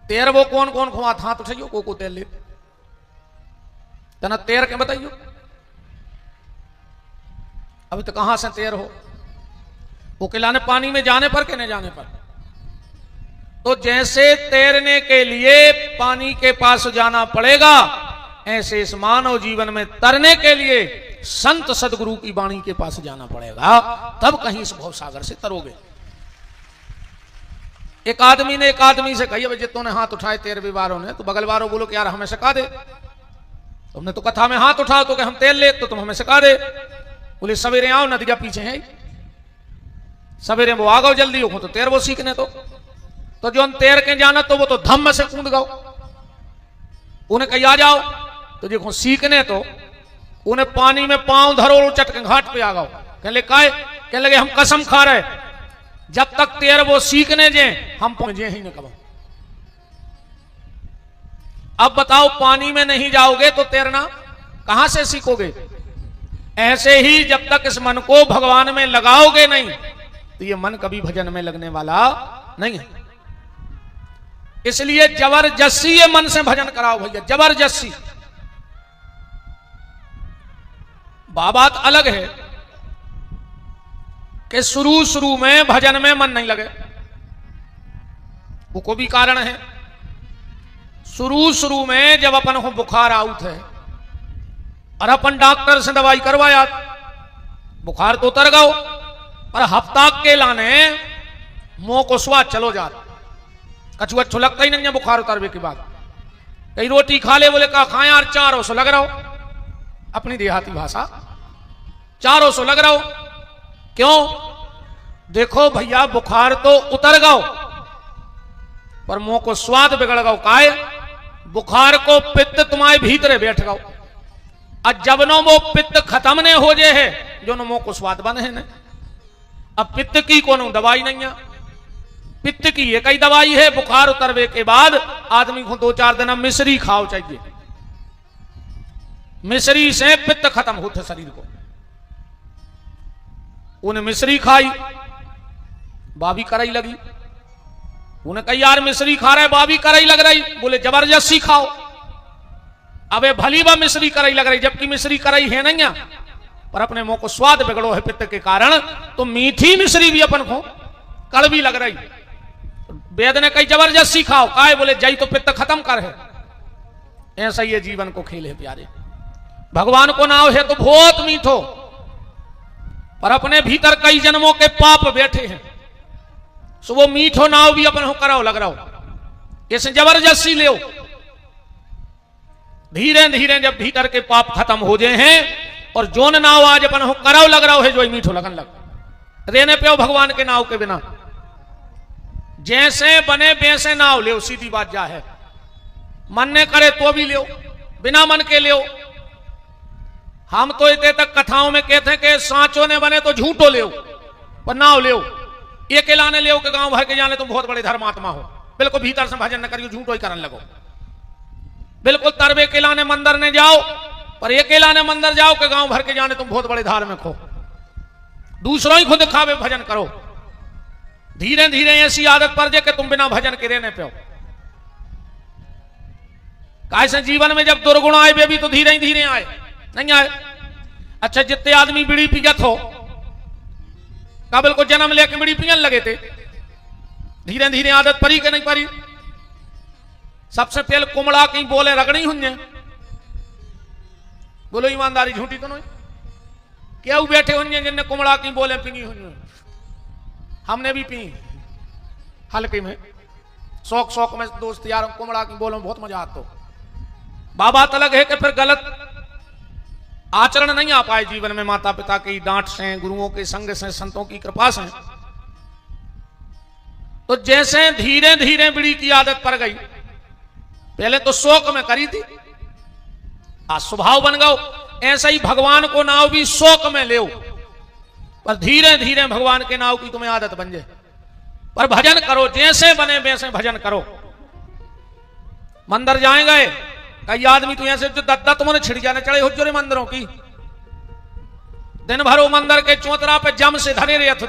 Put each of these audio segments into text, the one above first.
तेर वो कौन कौन खुआ था तो सही को तेल ले तना तेर के बताइयो। अभी तो कहां से तेर हो वो खिलाने पानी में जाने पर के नहीं जाने पर। तो जैसे तैरने के लिए पानी के पास जाना पड़ेगा ऐसे इस मानव जीवन में तरने के लिए संत सदगुरु की वाणी के पास जाना पड़ेगा, तब कहीं इस भवसागर से तरोगे। एक आदमी ने एक आदमी से कही जितों ने हाथ उठाए 13 वारों ने, तो बगल वारों बोलो कि यार हमें सिखा दे, तुमने तो कथा में हाथ उठाओ तो कि हम तैर ले, तो तुम हमें सिखा दे। बोले सवेरे आओ, नदिया पीछे है, सवेरे वो आ गओ जल्दी हो तो तैर वो सीखने। तो जो तैर के जाना तो वो तो धम्म से कूद गओ, उन्हें कही आ जाओ, तो देखो सीखने तो उन्हें पानी में पांव धरो चट के घाट पे आ गओ। कहने लगे हम कसम खा रहे जब तक तैर वो सीखने जे हम पहुंचे ही न कब। अब बताओ पानी में नहीं जाओगे तो तैरना कहां से सीखोगे। ऐसे ही जब तक इस मन को भगवान में लगाओगे नहीं तो ये मन कभी भजन में लगने वाला नहीं है। इसलिए जबरदस्ती ये मन से भजन कराओ भैया, जबरदस्ती। बात अलग है कि शुरू में भजन में मन नहीं लगे, वो को भी कारण है। शुरू में जब अपन को बुखार आउट है और अपन डॉक्टर से दवाई करवाया, बुखार तो उतर गओ, और हफ्ता के लाने मुंह को स्वाद चलो जा, कछुआ छुलकता ही नहीं है बुखार उतरवे के बाद। कई रोटी खा ले, बोले का खाए यार 400 लग रहा हो, अपनी देहाती भाषा 400 लग रहा हो। क्यों? देखो भैया बुखार तो उतर गओ पर मुंह को स्वाद बिगड़ गओ। काय बुखार को पित्त तुम्हारे भीतरे बैठ गओ, और जब नो वो पित्त खत्म ने हो जे है जो नो मुंह को स्वाद बने है। अब पित्त की कोनो दवाई नहीं है, पित्त की एक ही दवाई है, बुखार उतरवे के बाद आदमी को 2-4 दिन मिश्री खाओ चाहिए, मिश्री से पित्त खत्म होते शरीर को। उन्हें मिश्री खाई, बाबी कराई लगी। उन्हें कही यार मिश्री खा रहे बाबी कराई लग रही, बोले जबरदस्ती खाओ। अबे भली बा मिश्री कराई लग रही, जबकि मिश्री कराई है नहीं है, पर अपने मुंह को स्वाद बिगड़ो है पित्त के कारण, तो मीठी मिश्री भी अपन को कड़वी लग रही। वेद ने कही जबरदस्ती खाओ, काय बोले जई तो पित्त खत्म कर है। ऐसा ये जीवन को खेल है प्यारे। भगवान को नाव है तो बहुत मीठो, पर अपने भीतर कई जन्मों के पाप बैठे हैं, सो वो मीठो नाव भी अपन को कराओ लग रहा हो। इसे जबरदस्ती ले, धीरे धीरे जब भीतर के पाप खत्म हो जाए हैं और जोन नाव आज अपन को कराओ लग रहा है, जो मीठो लगन लग रहने पे भगवान के नाव के बिना। जैसे बने वैसे नाव ले, सीधी बात जा है। मन ने करे तो भी ले, बिना मन के ले। हम तो इतने तक कथाओं में कहते हैं कि सांचों ने बने तो झूठो ले, पर नाव ले ये के लाने ले के गांव भर के जाने तुम बहुत बड़े धर्मात्मा हो। बिल्कुल भीतर से भजन न करियो, झूठो ही करने लगो। बिल्कुल तरबे के लाने मंदिर ने जाओ, पर ये के लाने मंदिर जाओ के गांव भर के जाने तुम बहुत बड़े धार्मिक हो। दूसरों ही खुद दिखावे भजन करो। धीरे धीरे ऐसी आदत पड़ जाए कि तुम बिना भजन के रहने पे हो। कैसे जीवन में जब दुर्गुण आए वे भी तो धीरे ही धीरे आए, नहीं आए। अच्छा जितने आदमी बीड़ी पियत हो, काबिल को जन्म लेके बीड़ी पियन लगे थे, धीरे धीरे आदत पड़ी कि नहीं पड़ी। सबसे पहले कुमड़ा की बोले रगड़ी हुई, बोलो ईमानदारी झूठी तो नहीं। क्या बैठे हुए जिनने कुमड़ा की बोले पी हुई, हमने भी पी हल्के में, शौक में दोस्त यार कुमड़ा की बोलो बहुत मजा आता। बात अलग है कि फिर गलत आचरण नहीं आ पाए जीवन में, माता पिता की डांट से, गुरुओं के संग से, संतों की कृपा से। तो जैसे धीरे धीरे बीड़ी की आदत पड़ गई, पहले तो शौक में करी थी, आज स्वभाव बन गओ। ऐसा ही भगवान को नाव भी शौक में ले, पर धीरे धीरे भगवान के नाव की तुम्हें आदत बन जाए। पर भजन करो, जैसे बने वैसे भजन करो। मंदिर जाएंगे, कई आदमी तो ऐसे जो दत्ता तुम्हारे छिड़ जाने चढ़े हो जो मंदिरों की, दिन भर वो मंदिर के चौतरा पे जम से धरे रहे थो।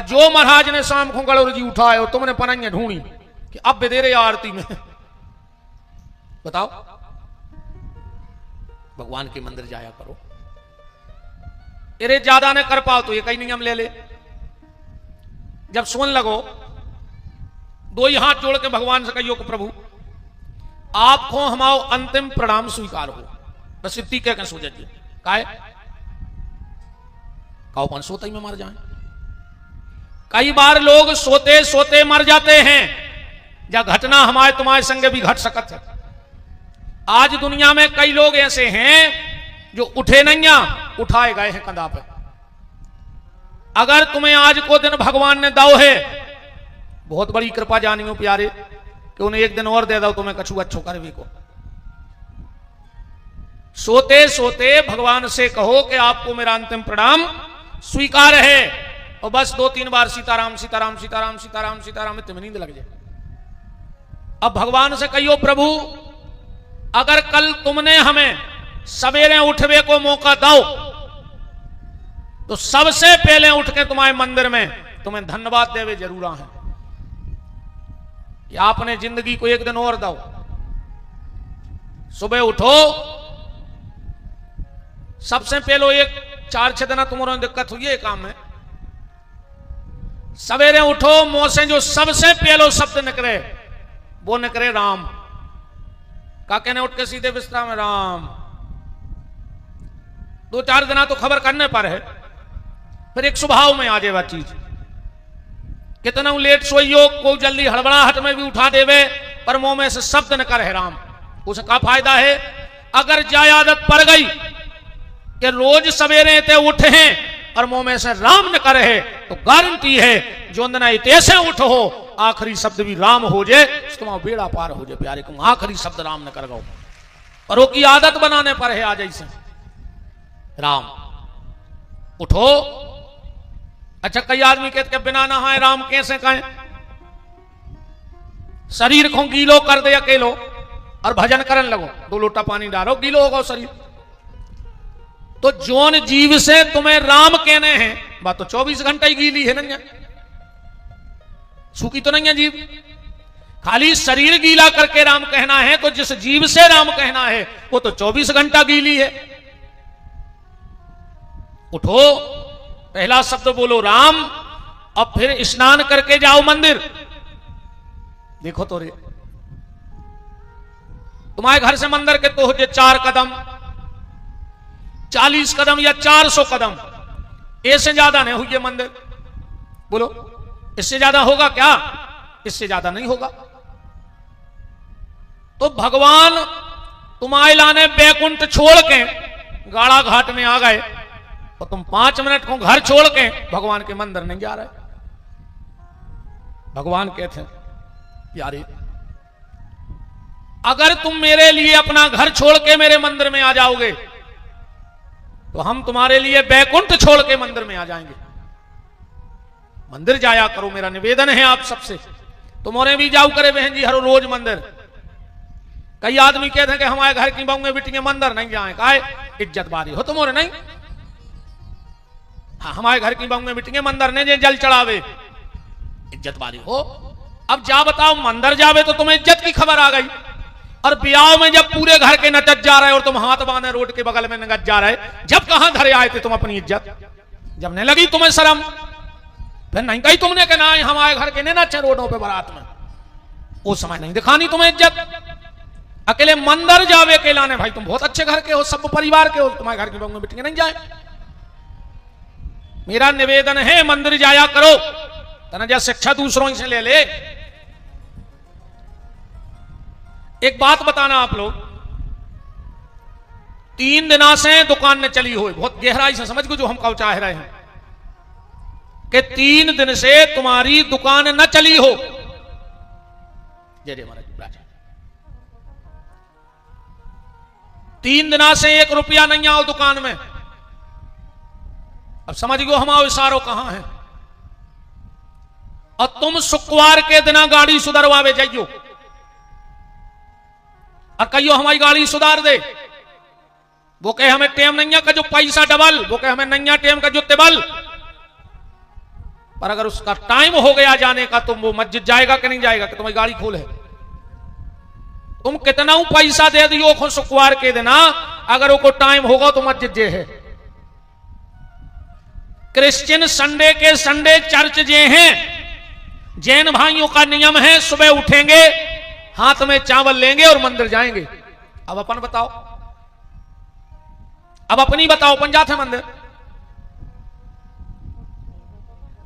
जो महाराज ने शाम को गड़ोर जी उठाए तुमने पनाइया ढूंढी, कि अब बेदेरे आरती में। बताओ, भगवान के मंदिर जाया करो। अरे ज्यादा न कर पाओ तो ये कई नियम ले ले। जब सुन लगो, दो ही हाथ जोड़ के भगवान से कहियो कि प्रभु आपको हमारो अंतिम प्रणाम स्वीकार हो। बस इतनी कह सोच जी काहे काओपन सोते ही में मर जाए। कई बार लोग सोते सोते मर जाते हैं। या घटना हमारे तुम्हारे संग भी घट सकत है। आज दुनिया में कई लोग ऐसे हैं जो उठे नहीं, उठाए गए हैं कंधा पे। अगर तुम्हें आज को दिन भगवान ने दाव है, बहुत बड़ी कृपा जानियो प्यारे, कि उन्हें एक दिन और दे दो तुम्हें कछु अच्छो करवे को। सोते सोते भगवान से कहो कि आपको मेरा अंतिम प्रणाम स्वीकार है, और बस 2-3 बार सीताराम सीताराम सीताराम सीताराम सीताराम में तुम्हें नींद लग जाए। अब भगवान से कहियो प्रभु अगर कल तुमने हमें सवेरे उठवे को मौका दो तो सबसे पहले उठ के तुम्हारे मंदिर में तुम्हें धन्यवाद देवे जरूर है कि आपने जिंदगी को एक दिन और दो। सुबह उठो, सबसे पहले एक 4-6 दिन तुम्हारा दिक्कत हुई है काम में। सवेरे उठो, मुंह से जो सबसे पहले शब्द निकले वो निकले राम। काके ने उठ के सीधे बिस्तर में राम। 2-4 दिन तो खबर करने पर है, फिर एक स्वभाव में आ जाए वह चीज। कितना लेट सोइयो, को जल्दी हड़बड़ाहट में भी उठा देवे, पर मुंह में से शब्द न करे राम। उसे क्या फायदा है? अगर जाय आदत पड़ गई कि रोज सवेरे ते उठे हैं और मुंह में से राम न करे, तो गारंटी है जो अंदना इतने उठो आखिरी शब्द भी राम हो जाए, तुम्हारा बेड़ा पार हो जाए प्यारे को। आखिरी शब्द राम न कर गो, और वो की आदत बनाने पर है। आ जैसे राम उठो। अच्छा, कई आदमी कहते के बिना नहाए राम कैसे कहें? शरीर को गीलो कर दे अकेलो और भजन करने लगो, 2 लोटा पानी डालो, गीलो होगा शरीर। तो जोन जीव से तुम्हें राम कहने हैं, बात तो 24 घंटा ही गीली है नहीं, सूखी तो नहीं है जीव। खाली शरीर गीला करके राम कहना है, तो जिस जीव से राम कहना है वो तो 24 घंटा गीली है। उठो, पहला शब्द बोलो राम, अब फिर स्नान करके जाओ मंदिर। देखो तो रे, तुम्हारे घर से मंदिर के तो हो 4 कदम, 40 कदम या 400 कदम, ऐसे ज्यादा नहीं हुई मंदिर। बोलो इससे ज्यादा होगा क्या? इससे ज्यादा नहीं होगा। तो भगवान तुम्हारे लाने बैकुंठ छोड़ के गाड़ा घाट में आ गए, और तुम 5 मिनट को घर छोड़ के भगवान के मंदिर नहीं जा रहे। भगवान कहते हैं यारे, अगर तुम मेरे लिए अपना घर छोड़ के मेरे मंदिर में आ जाओगे तो हम तुम्हारे लिए बैकुंठ छोड़ के मंदिर में आ जाएंगे। मंदिर जाया करो, मेरा निवेदन है आप सबसे। तुम्हारे भी जाओ करे बहन जी हर रोज मंदिर। कई आदमी कहते हैं कि हमारे घर की बहू बेटी मंदिर नहीं जाए, काहे? इज्जत बारी हो तुम्हारे नहीं। हाँ, हमारे घर की बहू बेटी मंदिर ने जल चढ़ावे, इज्जत बारी हो। अब जा बताओ, मंदिर जावे तो तुम्हें इज्जत की खबर आ गई, और ब्याह में जब पूरे घर के नचत जा रहे और तुम हाथ बांधे रोड के बगल में नगत जा रहे, जब कहां धरे आए थे तुम अपनी इज्जत? जब नहीं लगी तुम्हें शर्म, फिर नहीं कही तुमने कि ना हमारे घर के नहीं नचे रोडों पे बारात में, उस समय नहीं दिखानी तुम्हें इज्जत। अकेले मंदिर जावे अकेला ने, भाई तुम बहुत अच्छे घर के हो, सब परिवार के हो, तुम्हारे घर की बहू बेटी नहीं जाए। मेरा निवेदन है मंदिर जाया करो, तना शिक्षा दूसरों से ले ले। एक बात बताना आप लोग, 3 दिना से दुकान ने चली हो, बहुत गहराई से समझ को जो हम कहो चाह रहे हैं कि 3 दिन से तुम्हारी दुकान न चली हो। जय जय महाराज राजा, 3 दिना से 1 रुपया नहीं आओ दुकान में। अब समझ गो हमारा इशारो कहां है। और तुम शुक्रवार के दिना गाड़ी सुधरवावे जाइयो और कहियो हमारी गाड़ी सुधार दे। वो कहे हमें टेम नहीं का जो पैसा डबल, वो कहे हमें नहीं टेम का जो टेबल। पर अगर उसका टाइम हो गया जाने का तो वो मस्जिद जाएगा कि नहीं जाएगा, कि तुम्हारी गाड़ी खोल है? तुम कितना पैसा दे दियो खो शुक्रवार के देना, अगर वो को टाइम होगा तो मस्जिद जे है। क्रिश्चियन संडे के संडे चर्च जे हैं, जैन भाइयों का नियम है सुबह उठेंगे, हाथ में चावल लेंगे और मंदिर जाएंगे। अब अपन बताओ, अब अपनी बताओ, अपन जाते मंदिर?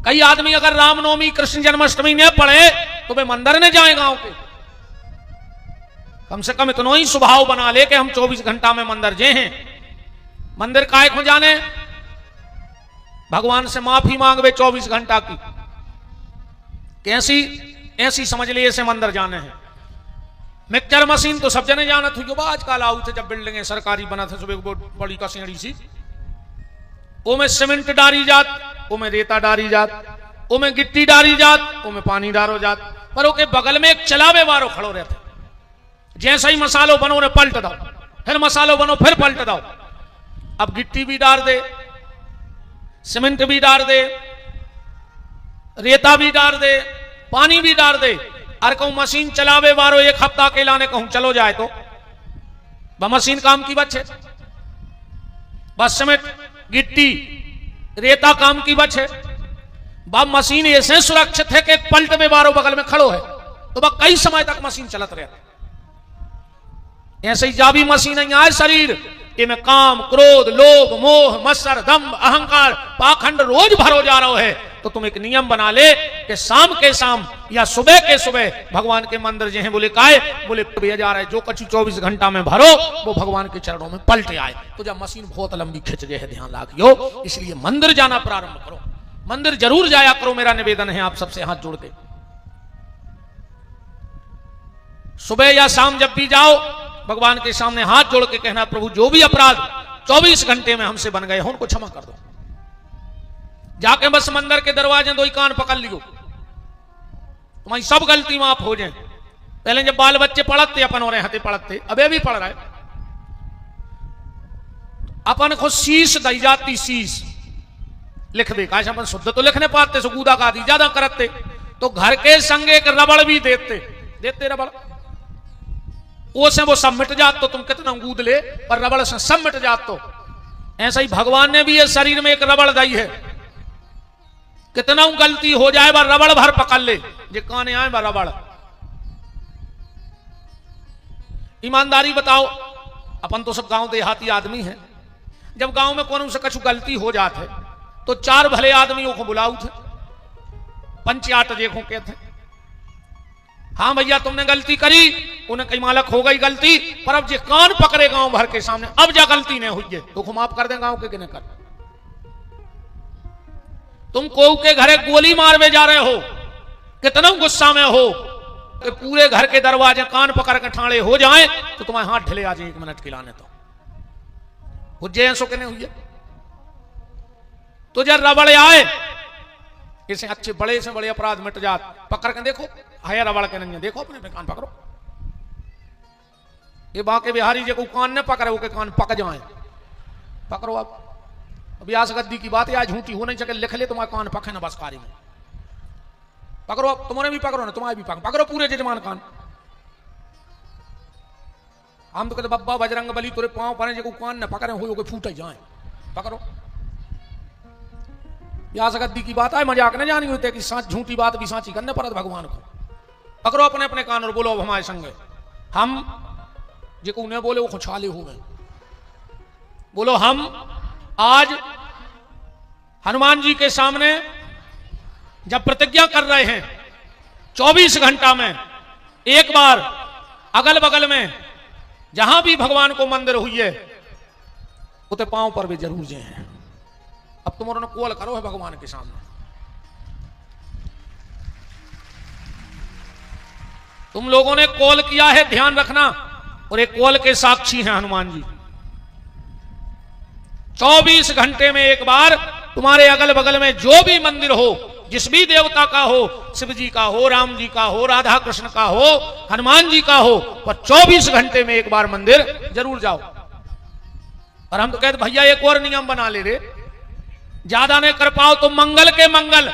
कई आदमी अगर रामनवमी कृष्ण जन्माष्टमी ने पढ़े तो वे मंदिर ने जाए गांव के। कम से कम इतना ही स्वभाव बना ले कि हम 24 घंटा में मंदिर जे हैं। मंदिर काय खो जाने, भगवान से माफी मांगवे 24 घंटा की, कैसी ऐसी समझ लिए ऐसे मंदिर जाने हैं। मिक्सचर मशीन तो सब जने जाना थी, जो आजकल आऊ थे जब बिल्डिंगें सरकारी बना थे, सुबह बड़ी का सीढ़ी सी, ओमे सीमेंट डारी जात, ओमे रेता डारी जात, ओमे गिट्टी डारी जात, ओमे पानी डारो जात, पर ओके बगल में एक चलावे वारो खड़ो रहते। जैसा ही मसालो बनो ने पलट दो, फिर मसालो बनो फिर पलट दो। अब गिट्टी भी डाल दे, सीमेंट भी डाल दे, रेता भी डाल दे, पानी भी डाल दे। अरे कहूं मशीन चलावे वारो एक हफ्ता के लाने कहूं चलो जाए तो वह मशीन काम की बच्चे, बस सीमेंट गिट्टी रेता काम की बच है। वह मशीन ऐसे सुरक्षित है कि पलट में बारो बगल में खड़ो है तो वह कई समय तक मशीन चलत रहता। ऐसे ही जा भी मशीन नहीं आए शरीर, इनमें काम क्रोध लोभ मोह मत्सर दम्भ अहंकार पाखंड रोज भरो जा रहा है। तो तुम एक नियम बना ले कि शाम के शाम या सुबह के सुबह भगवान के मंदिर जो है बोले काय बोले भैया जा रहा है, जो कछु 24 घंटा में भरो वो भगवान के चरणों में पलट आए। तो जब मशीन बहुत लंबी खिंच गए है, ध्यान रखियो, इसलिए मंदिर जाना प्रारंभ करो, मंदिर जरूर जाया करो। मेरा निवेदन है आप सबसे हाथ जोड़ के, सुबह या शाम जब भी जाओ भगवान के सामने हाथ जोड़ के कहना, प्रभु जो भी अपराध 24 घंटे में हमसे बन गए हो उनको क्षमा कर दो। जाके बस मंदिर के दरवाजे दो ही कान पकड़ लियो, तुम्हारी सब गलती माफ हो जाए। पहले जब बाल बच्चे पढ़ते अपन हो रहे हते पढ़ते, अबे भी पढ़ रहे, अपन को शीश दी जाती, शीश लिख दे, काश अपन शुद्ध तो लिखने पाते, सुगूदा का दी ज्यादा करते तो घर के संग एक रबड़ भी देते रबड़, से वो सब मिट जात। तो तुम कितना गूद ले पर रबड़ से सब मिट जात। तो ऐसा ही भगवान ने भी ये शरीर में एक रबड़ दी है, कितना गलती हो जाए बार रबड़ भर पकड़ ले, जे काने आए बार रबड़। ईमानदारी बताओ, अपन तो सब गांव देहाती आदमी हैं, जब गांव में कौन से कछु गलती हो जात है तो 4 भले आदमियों को बुलाऊ थे, पंचायत देखो कहते, हाँ भैया तुमने गलती करी, उन्हें कई मालक हो गई गलती, पर अब जे कान पकड़े गांव भर के सामने, अब जा गलती नहीं हुई है तो माफ कर दें गांव के कि नहीं कर। तुम को के घरे गोली मारवे जा रहे हो, कितना गुस्सा में हो कि पूरे घर के दरवाजे कान पकड़ के ठाणे हो जाए तो तुम्हारे हाथ ढिले आ जाए 1 मिनट के लाने। तो हुज्जे ऐसो के नहीं हुई है तो जब रबड़ आए, इसे अच्छे बड़े से बड़े अपराध मिट जात। पकड़ के देखो, हाया रबड़ के नहीं, देखो अपने कान पकड़ो। ये बाके बिहारी जो कान न पकड़े वो के कान पक जाए, पकड़ो। आप अभी आज गद्दी की बात है, आज झूठी हो नहीं सके, लिख ले तुम्हारे कान पके ना बस कारी में, पकड़ो। तुम्हारे भी पकड़ो ना, तुम्हारे भी पकड़ो पूरे जजमान कान। हम तो कहते बब्बा बजरंग बली तुरे पांव पड़े जो कान न पकड़े हो फूट जाए, पकड़ो। या गद्दी की बात है, मजाक न जानी होते कि सच झूठी बात भी साची करने पड़त भगवान को। पकड़ो अपने अपने कान और बोलो अब हमारे संग हम जो उन्हें बोले वो खुशहाली हो गए। बोलो हम आज हनुमान जी के सामने जब प्रतिज्ञा कर रहे हैं 24 घंटा में एक बार अगल बगल में जहां भी भगवान को मंदिर हुई है उते पांव पर भी जरूर जे हैं। अब तुम उन्होंने कॉल करो है भगवान के सामने, तुम लोगों ने कॉल किया है, ध्यान रखना। और एक कॉल के साक्षी हैं हनुमान जी। 24 घंटे में एक बार तुम्हारे अगल बगल में जो भी मंदिर हो, जिस भी देवता का हो, शिव जी का हो, राम जी का हो, राधा कृष्ण का हो, हनुमान जी का हो, पर 24 घंटे में एक बार मंदिर जरूर जाओ। और हम तो कहते भैया एक और नियम बना ले रे, ज्यादा नहीं कर पाओ तो मंगल के मंगल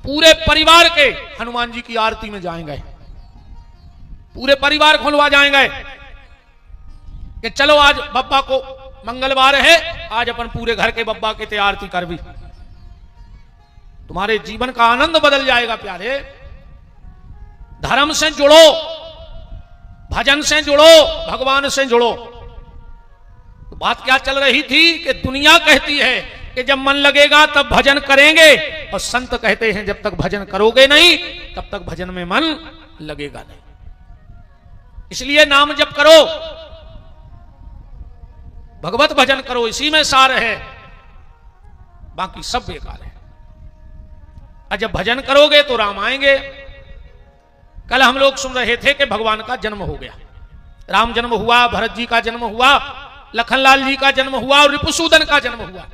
पूरे परिवार के हनुमान जी की आरती में जाएंगे, पूरे परिवार खुलवा जाएंगे कि चलो आज बब्बा को मंगलवार है, आज अपन पूरे घर के बब्बा की ते आरती कर भी। तुम्हारे जीवन का आनंद बदल जाएगा प्यारे। धर्म से जुड़ो, भजन से जुड़ो, भगवान से जुड़ो। तो बात क्या चल रही थी कि दुनिया कहती है कि जब मन लगेगा तब भजन करेंगे, और संत कहते हैं जब तक भजन करोगे नहीं तब तक भजन में मन लगेगा नहीं। इसलिए नाम जप करो, भगवत भजन करो, इसी में सार है, बाकी सब बेकार है। और जब भजन करोगे तो राम आएंगे। कल हम लोग सुन रहे थे कि भगवान का जन्म हो गया, राम जन्म हुआ, भरत जी का जन्म हुआ, लखनलाल जी का जन्म हुआ और रिपुसूदन का जन्म हुआ।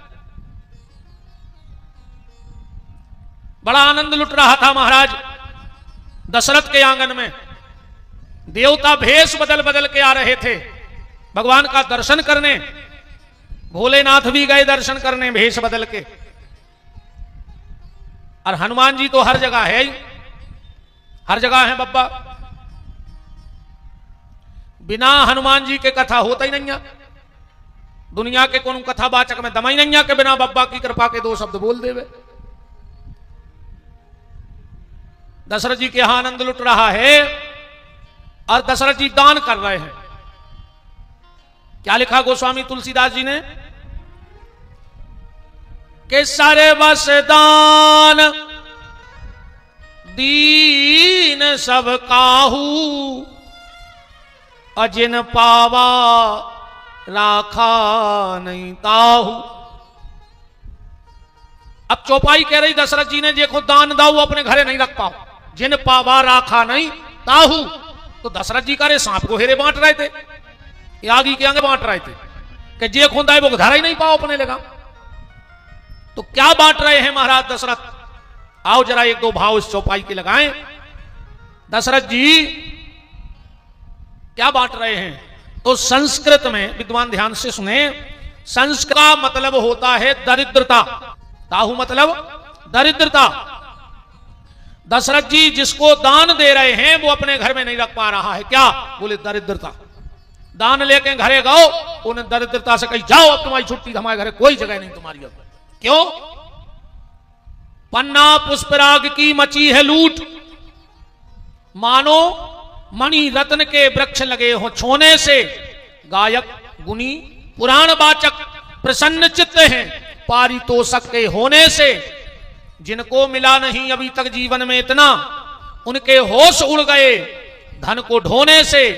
बड़ा आनंद लुट रहा था महाराज दशरथ के आंगन में। देवता भेष बदल बदल के आ रहे थे भगवान का दर्शन करने। भोलेनाथ भी गए दर्शन करने भेष बदल के, और हनुमान जी तो हर जगह है ही, हर जगह है बब्बा। बिना हनुमान जी के कथा होता ही नहीं है। दुनिया के कोनो कथावाचक में दमा ही नहीं है कि बिना बब्बा की कृपा के दो शब्द बोल देवे। दशरथ जी के यहां आनंद लुट रहा है और दशरथ जी दान कर रहे हैं। क्या लिखा गोस्वामी तुलसीदास जी ने कि सारे बस दान दीन सब काहू, अजिन पावा राखा नहीं ताहू। अब चौपाई कह रही दशरथ जी ने देखो दान दाऊ अपने घरे नहीं रख पाओ, जिन पावा राखा नहीं ताहू। तो दशरथ जी का रे सांप को हेरे बांट रहे थे, आगी के आगे बांट रहे थे कि जे खुंदा है वो धरा ही नहीं पाओ अपने लगा। तो क्या बांट रहे हैं महाराज दशरथ? आओ जरा एक दो भाव इस चौपाई के लगाएं। दशरथ जी क्या बांट रहे हैं? तो संस्कृत में विद्वान ध्यान से सुने, संस्कृत का मतलब होता है दरिद्रता। ताहू मतलब दरिद्रता। दशरथ जी जिसको दान दे रहे हैं वो अपने घर में नहीं रख पा रहा है, क्या? बोले दरिद्रता। दान लेके घरे गओ, उन्हें दरिद्रता से कही जाओ अब तुम्हारी छुट्टी, हमारे घरे कोई जगह नहीं तुम्हारी। अब क्यों? पन्ना पुष्पराग की मची है लूट, मानो मणि रत्न के वृक्ष लगे हो छोने से। गायक गुनी पुराण वाचक प्रसन्न चित्त हैं पारितोषक के होने से। जिनको मिला नहीं अभी तक जीवन में इतना, उनके होश उड़ गए धन को ढोने से।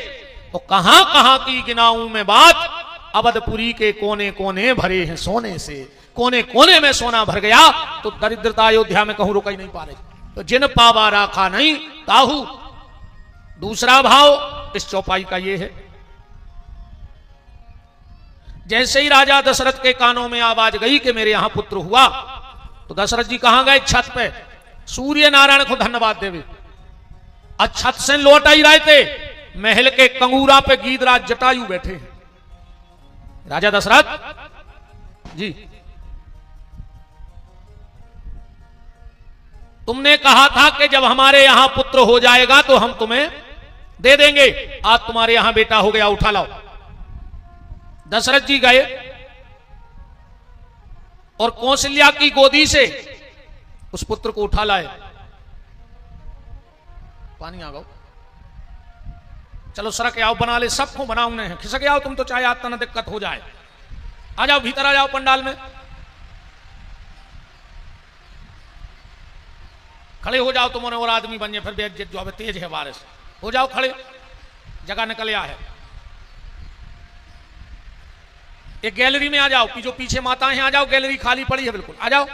तो कहां कहां की गिनाऊं मैं बात, अवधपुरी के कोने कोने भरे हैं सोने से। कोने कोने में सोना भर गया तो दरिद्रता अयोध्या में कहूं रुक ही नहीं पा रही। तो जिन पावा राखा नहीं ताहू। दूसरा भाव इस चौपाई का ये है, जैसे ही राजा दशरथ के कानों में आवाज गई कि मेरे यहां पुत्र हुआ, तो दशरथ जी कहां गए? छत पे सूर्य नारायण को धन्यवाद देवे। और छत से लौट ही रहे थे, महल के कंगूरा पे गीधराज जटायु बैठे हैं। राजा दशरथ जी, तुमने कहा था कि जब हमारे यहां पुत्र हो जाएगा तो हम तुम्हें दे देंगे। आज तुम्हारे यहां बेटा हो गया, उठा लाओ। दशरथ जी गए और कौशल्या की गोदी से उस पुत्र को उठा लाए। पानी आ गो, चलो सरक आओ, बना ले, सबको बनाऊंगे हैं, खिसक आओ तुम तो, चाहे आता ना दिक्कत हो जाए। आ जाओ भीतर, आ जाओ पंडाल में, खड़े हो जाओ तुम और आदमी बन जाए, फिर बेइज्जत जो है तेज है बारिश, हो जाओ खड़े, जगह निकल आया है। एक गैलरी में आ जाओ, जो पीछे माताएं हैं आ जाओ, गैलरी खाली पड़ी है बिल्कुल, आ जाओ।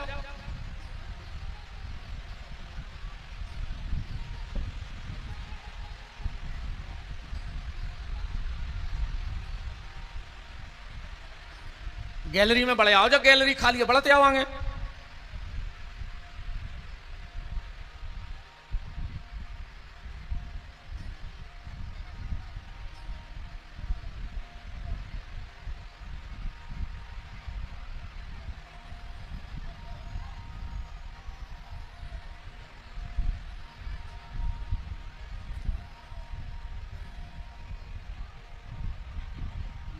गैलरी में बड़े आओ, जब गैलरी खाली है बढ़ते आवांगे।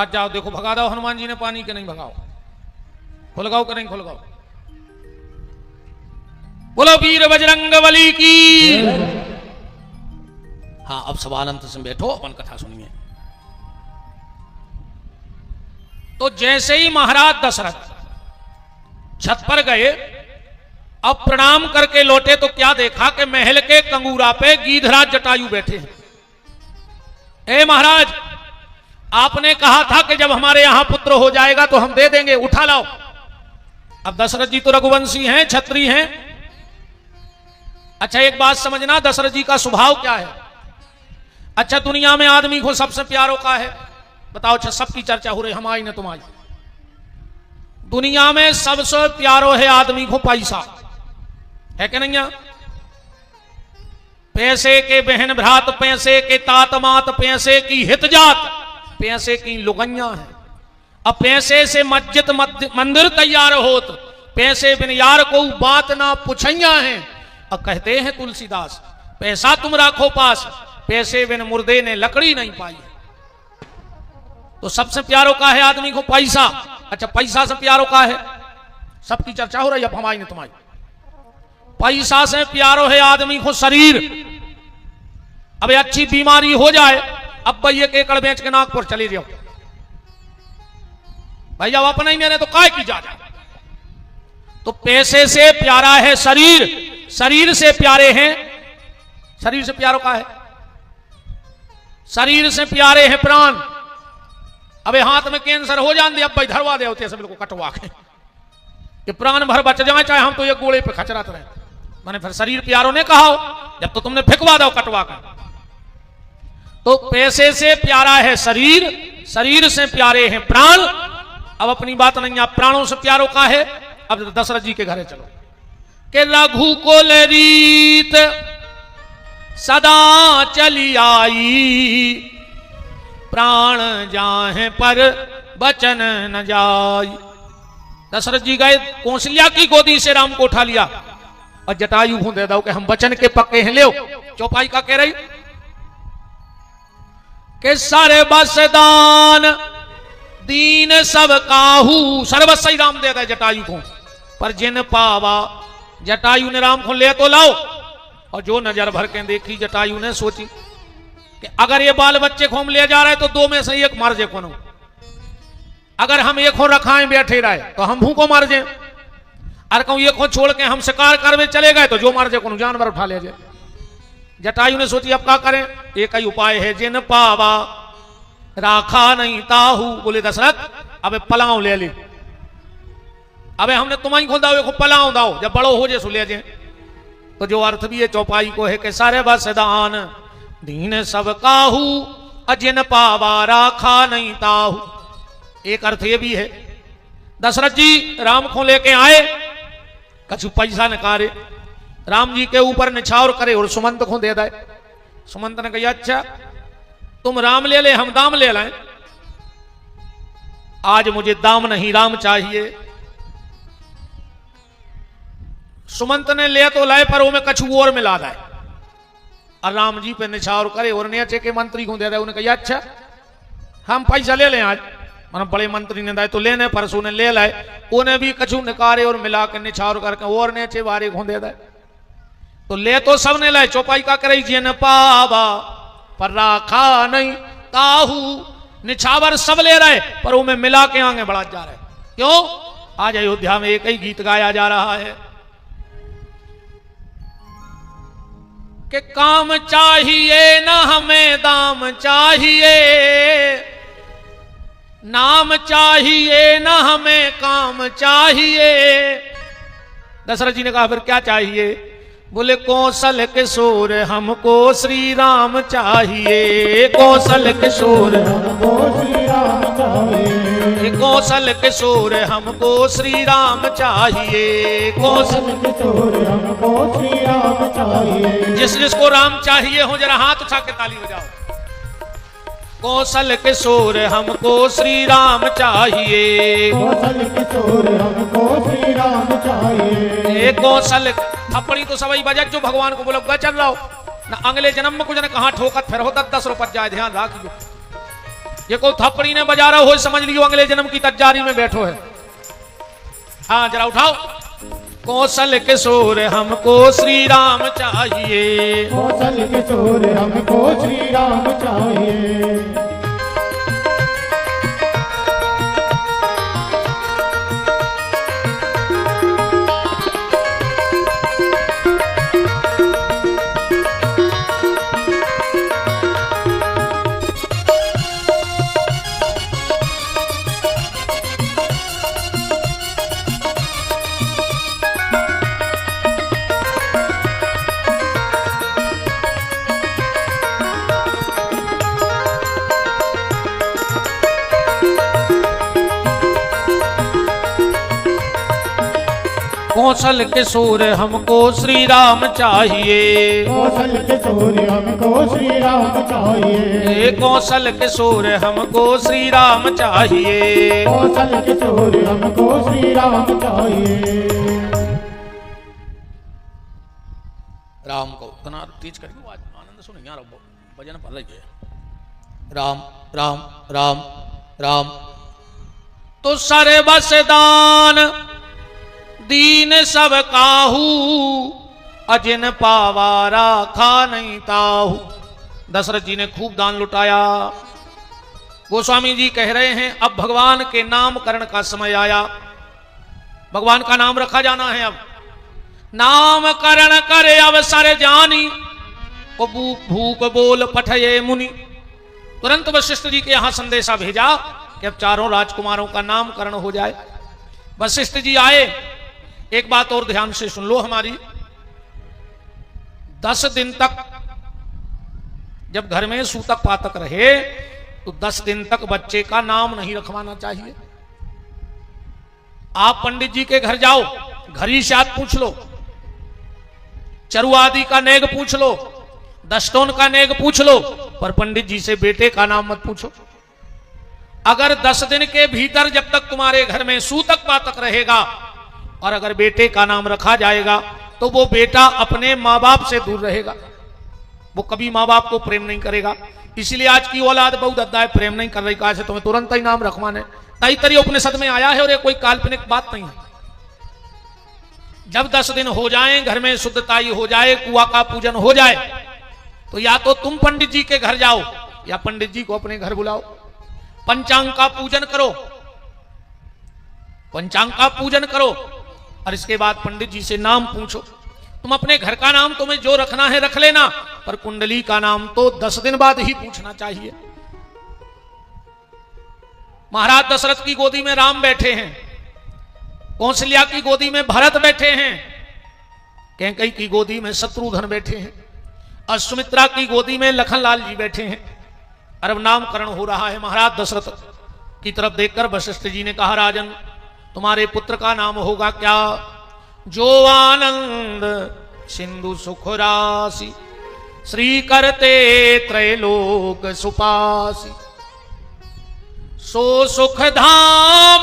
महाराज जाओ देखो भगा दो हनुमान जी ने पानी के नहीं भगाओ, खुलगाओ के नहीं खुलगाओ। बोलो वीर बजरंग बली की। हाँ अब सवाल अंत से बैठो, अपन कथा सुनिए। तो जैसे ही महाराज दशरथ छत पर गए, अब प्रणाम करके लौटे तो क्या देखा कि महल के कंगूरा पे गीधराज जटायु बैठे हैं। ए महाराज, आपने कहा था कि जब हमारे यहां पुत्र हो जाएगा तो हम दे देंगे, उठा लाओ। अब दशरथ जी तो रघुवंशी हैं, क्षत्रिय हैं। अच्छा एक बात समझना, दशरथ जी का स्वभाव क्या है? अच्छा दुनिया में आदमी को सबसे प्यारो का है बताओ? अच्छा सबकी चर्चा हो रही, हम आई ना तुम आई। दुनिया में सबसे प्यारो है आदमी को पैसा, है कि नहीं? पैसे के बहन भ्रात, पैसे के तात मात, पैसे की हित जात, पैसे की लुगैया है। अब पैसे से मस्जिद मंदिर तैयार होत, पैसे बिन यार को बात ना पुछैया है। अब कहते हैं तुलसीदास, पैसा तुम राखो पास, पैसे बिन मुर्दे ने लकड़ी नहीं पाई। तो सबसे प्यारो का है आदमी को पैसा। अच्छा पैसा से प्यारो का है, सबकी चर्चा हो रही है, अब हमारी नहीं तुम्हारी। पैसा से प्यारो है आदमी को शरीर। अब अच्छी बीमारी हो जाए, अब भाई 1 एकड़ बेच के नागपुर चले जाओ भैया, अपना ही मेरे तो काय की जा। तो पैसे से प्यारा है शरीर, शरीर से प्यारे हैं, शरीर से प्यारो का है, शरीर से प्यारे हैं प्राण। अबे हाथ में कैंसर हो जान दे, अब भाई धरवा दे होते सब लोग कटवा के कि प्राण भर बच जाए, चाहे हम तो एक गोले पे खचरात रहे। मैंने फिर शरीर प्यारो ने कहा, जब तो तुमने फेंकवा दो कटवा कर। तो पैसे से प्यारा है शरीर, शरीर से प्यारे हैं प्राण। अब अपनी बात नहीं, आप प्राणों से प्यारो का है। अब दशरथ जी के घरे चलो कि रघुकुल रीत सदा चली आई, प्राण जाहे पर बचन न जाई। दशरथ जी गए, कौशल्या की गोदी से राम को उठा लिया और जटायु को दे दो कि हम बचन के पक्के हैं, ले चौपाई का कह रही कि सारे बसदान दीन सब काहू, सर्वस्व राम दे दे जटायु को। पर जिन पावा, जटायु ने राम को ले तो लाओ। और जो नजर भर के देखी जटायु ने सोची कि अगर ये बाल बच्चे को हम ले जा रहे तो 2 में से एक मार जे कोनो, अगर हम एक हो रखाएं बैठे रहे तो हम भूखों मार जाए, और कहूं एक हो छोड़ के हम शिकार करवे चले गए तो जो मार जाए कोनो जानवर उठा ले जाए। जटायु ने सोची अब क्या करें, एक ही उपाय है, जिन पावा राखा नहीं ताहू। बोले दशरथ अबे पलाव ले ले, अबे हमने तुम्हारी खोल दाओ, को पलाव दाओ, जब बड़ो हो जाए सो ले जाए। तो जो अर्थ भी है चौपाई को है कि सारे बसदान दीन सब काहू, अजिन पावा राखा नहीं ताहू। एक अर्थ ये भी है, दशरथ जी राम को लेके आए, कछु पैसा निकाले, राम जी के ऊपर निछावर करे और सुमंत को दे दे। सुमंत ने कहा अच्छा तुम राम ले ले, हम दाम ले लें। आज मुझे दाम नहीं राम चाहिए। सुमंत ने ले तो लाए, पर वो में कछु और मिला दे और राम जी पे निछावर करे और नीचे के मंत्री को दे दे। उन्हें कहा अच्छा हम पैसा ले लें आज, मन बड़े मंत्री ने दाए तो लेने, परसों ने ले लाए, उन्हें भी कछु निकारे और मिला के निछावर करके और नीचे बारे को दे दे। तो ले तो सबने लाए, चौपाई का करे जिन पावा पर राखा नहीं ताहू। निछावर सब ले रहे पर वो में मिला के आगे बढ़ा जा रहे। क्यों? आज अयोध्या में एक ही गीत गाया जा रहा है कि काम चाहिए ना हमें दाम चाहिए, नाम चाहिए ना हमें काम चाहिए। दशरथ जी ने कहा फिर क्या चाहिए? बोले कौशल किशोर हमको श्री राम चाहिए, कौशल किशोर हमको श्री राम चाहिए, कौशल किशोर हमको श्री राम चाहिए, कौशल किशोर हमको श्री राम चाहिए। जिस जिसको राम चाहिए हो जरा हाथ उठा के ताली बजाओ। कौशल किशोर हमको श्री राम चाहिए, कौशल किशोर हमको श्री राम चाहिए। कौशल थप्पड़ी तो सभी बजट जो भगवान को बोलो चल रहा हो ना, अगले जन्म में कुछ ने कहा ठोकत फिर होता 10 रुपये जाए, ध्यान रखिए। ये को थप्पड़ी ने बजा रहा हो समझ लियो अगले जन्म की तैयारी में बैठो है। हाँ जरा उठाओ। कौशल किशोर हमको श्री राम चाहिए, कौशल किशोर हमको श्री राम चाहिए। कौशल किशोर हमको श्री राम चाहिए, कौशल किशोर हमको श्री राम चाहिए। कौशल किशोर हमको श्री राम चाहिए, कौशल किशोर हमको श्री राम चाहिए। राम को इतना तेज करके आज आनंद सुन यार भजन पढ़ रही है। राम राम राम राम तो सर्वसदान दीन सब काहू, अजिन पावा राखा नहीं ताहू। दशरथ जी ने खूब दान लुटाया। गोस्वामी जी कह रहे हैं अब भगवान के नामकरण का समय आया, भगवान का नाम रखा जाना है। अब नामकरण करे अवसर जानी, भूख बोल पठये मुनि। तुरंत वशिष्ठ जी के यहां संदेशा भेजा कि अब चारों राजकुमारों का नामकरण हो जाए। वशिष्ठ जी आए। एक बात और ध्यान से सुन लो हमारी, 10 दिन तक जब घर में सूतक पातक रहे तो 10 दिन तक बच्चे का नाम नहीं रखवाना चाहिए। आप पंडित जी के घर जाओ, घरी शाद पूछ लो, चरु आदि का नेग पूछ लो, दस्टोन का नेग पूछ लो, पर पंडित जी से बेटे का नाम मत पूछो। अगर 10 दिन के भीतर जब तक तुम्हारे घर में सूतक पातक रहेगा और अगर बेटे का नाम रखा जाएगा तो वो बेटा अपने माँ बाप से दूर रहेगा, वो कभी माँ बाप को प्रेम नहीं करेगा। इसलिए आज की औलाद बहुत अद्दा है, प्रेम नहीं कर रही, कहा से तुम्हें तुरंत ही नाम रखवाने। तई तरी उपनिषद में आया है और ये कोई काल्पनिक बात नहीं है। जब 10 दिन हो जाएं, घर में शुद्धताई हो जाए, कुआ का पूजन हो जाए, तो या तो तुम पंडित जी के घर जाओ या पंडित जी को अपने घर बुलाओ, पंचांग का पूजन करो, पंचांग का पूजन करो और इसके बाद पंडित जी से नाम पूछो। तुम अपने घर का नाम तुम्हें जो रखना है रख लेना, पर कुंडली का नाम तो 10 दिन बाद ही पूछना चाहिए। महाराज दशरथ की गोदी में राम बैठे हैं, कौशल्या की गोदी में भरत बैठे हैं, कैकेयी की गोदी में शत्रुघ्न बैठे हैं और सुमित्रा की गोदी में लखनलाल जी बैठे हैं। और अब नामकरण हो रहा है। महाराज दशरथ की तरफ देखकर वशिष्ठ जी ने कहा, राजन तुम्हारे पुत्र का नाम होगा क्या? जो आनंद सिंधु सुख राशि, श्री करते त्रैलोक सुपासी, सो सुख धाम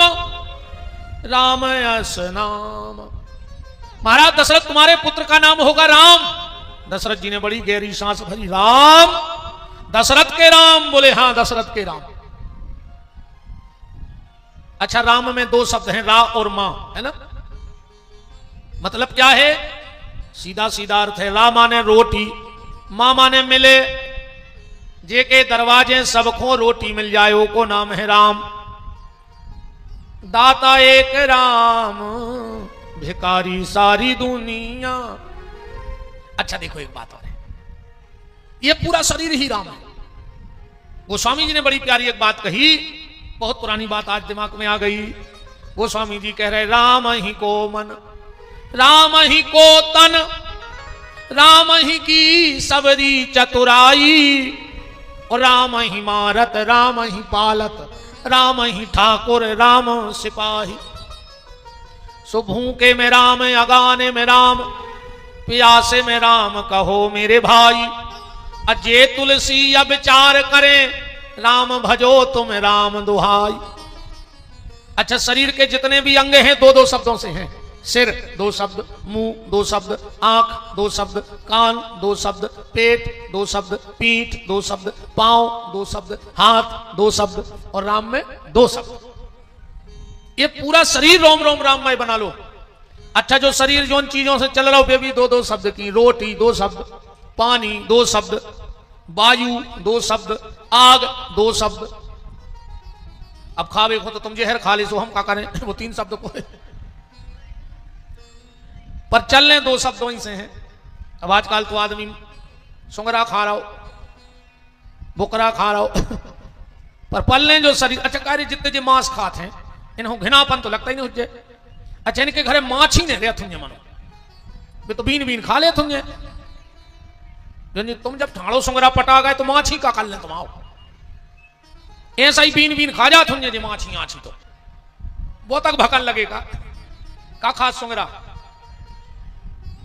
राम यस नाम। महाराज दशरथ तुम्हारे पुत्र का नाम होगा राम। दशरथ जी ने बड़ी गहरी सांस भरी। राम, दशरथ के राम? बोले हाँ दशरथ के राम। अच्छा, राम में 2 शब्द हैं, रा और मां, है ना? मतलब क्या है? सीधा सीधा अर्थ है, रा माने रोटी, मां माने मिले। जे के दरवाजे सबको रोटी मिल जाए वो को नाम है राम। दाता एक राम, भिखारी सारी दुनिया। अच्छा देखो एक बात और है, ये पूरा शरीर ही राम है। गोस्वामी जी ने बड़ी प्यारी एक बात कही, बहुत पुरानी बात आज दिमाग में आ गई। गोस्वामी जी कह रहे, राम ही को मन, राम ही को तन, राम ही की सबरी चतुराई, और राम ही मारत, राम ही पालत, राम ही ठाकुर, राम सिपाही। सो भूखे में राम, अगाने में राम, प्यासे में राम कहो मेरे भाई। अजय तुलसी अब विचार करें, राम भजो तुम राम दुहाई। अच्छा, शरीर के जितने भी अंग हैं 2-2 शब्दों से हैं। सिर 2 शब्द, मुंह 2 शब्द, आंख 2 शब्द, कान 2 शब्द, पेट 2 शब्द, पीठ 2 शब्द, पांव 2 शब्द, हाथ 2 शब्द और राम में 2 शब्द। ये पूरा शरीर रोम रोम राममय बना लो। अच्छा, जो शरीर जो चीजों से चल रहा हो वे भी 2-2 शब्द की, रोटी 2 शब्द, पानी 2 शब्द, वायु 2 शब्द, आग 2 शब्द। अब खावे को तो तुम जहर खा ले सो हम क्या करें, वो 3 शब्द को है। पर चलने 2 शब्दों ही से हैं। अब आजकल तो आदमी सुंगरा खा रहा हो, बुकरा खा रहा हो पर पलने जो शरीर, अच्छा कार्य जितने जो मांस खाते हैं इन्हों घिनापन तो लगता ही नहीं हुए। अच्छा, इनके घरे माछ ही नहीं रहे थुंजे मनो, वे तो बीन बीन खा ले थुंजे। तुम जब ठाड़ो सुंगरा पटा गए तो माछ ही का कर ले तुम आओ, ऐसा ही बीन बीन खा जा थुंजे जी माछ ही आछी तो वो तक भकन लगेगा। का खा सुंगरा,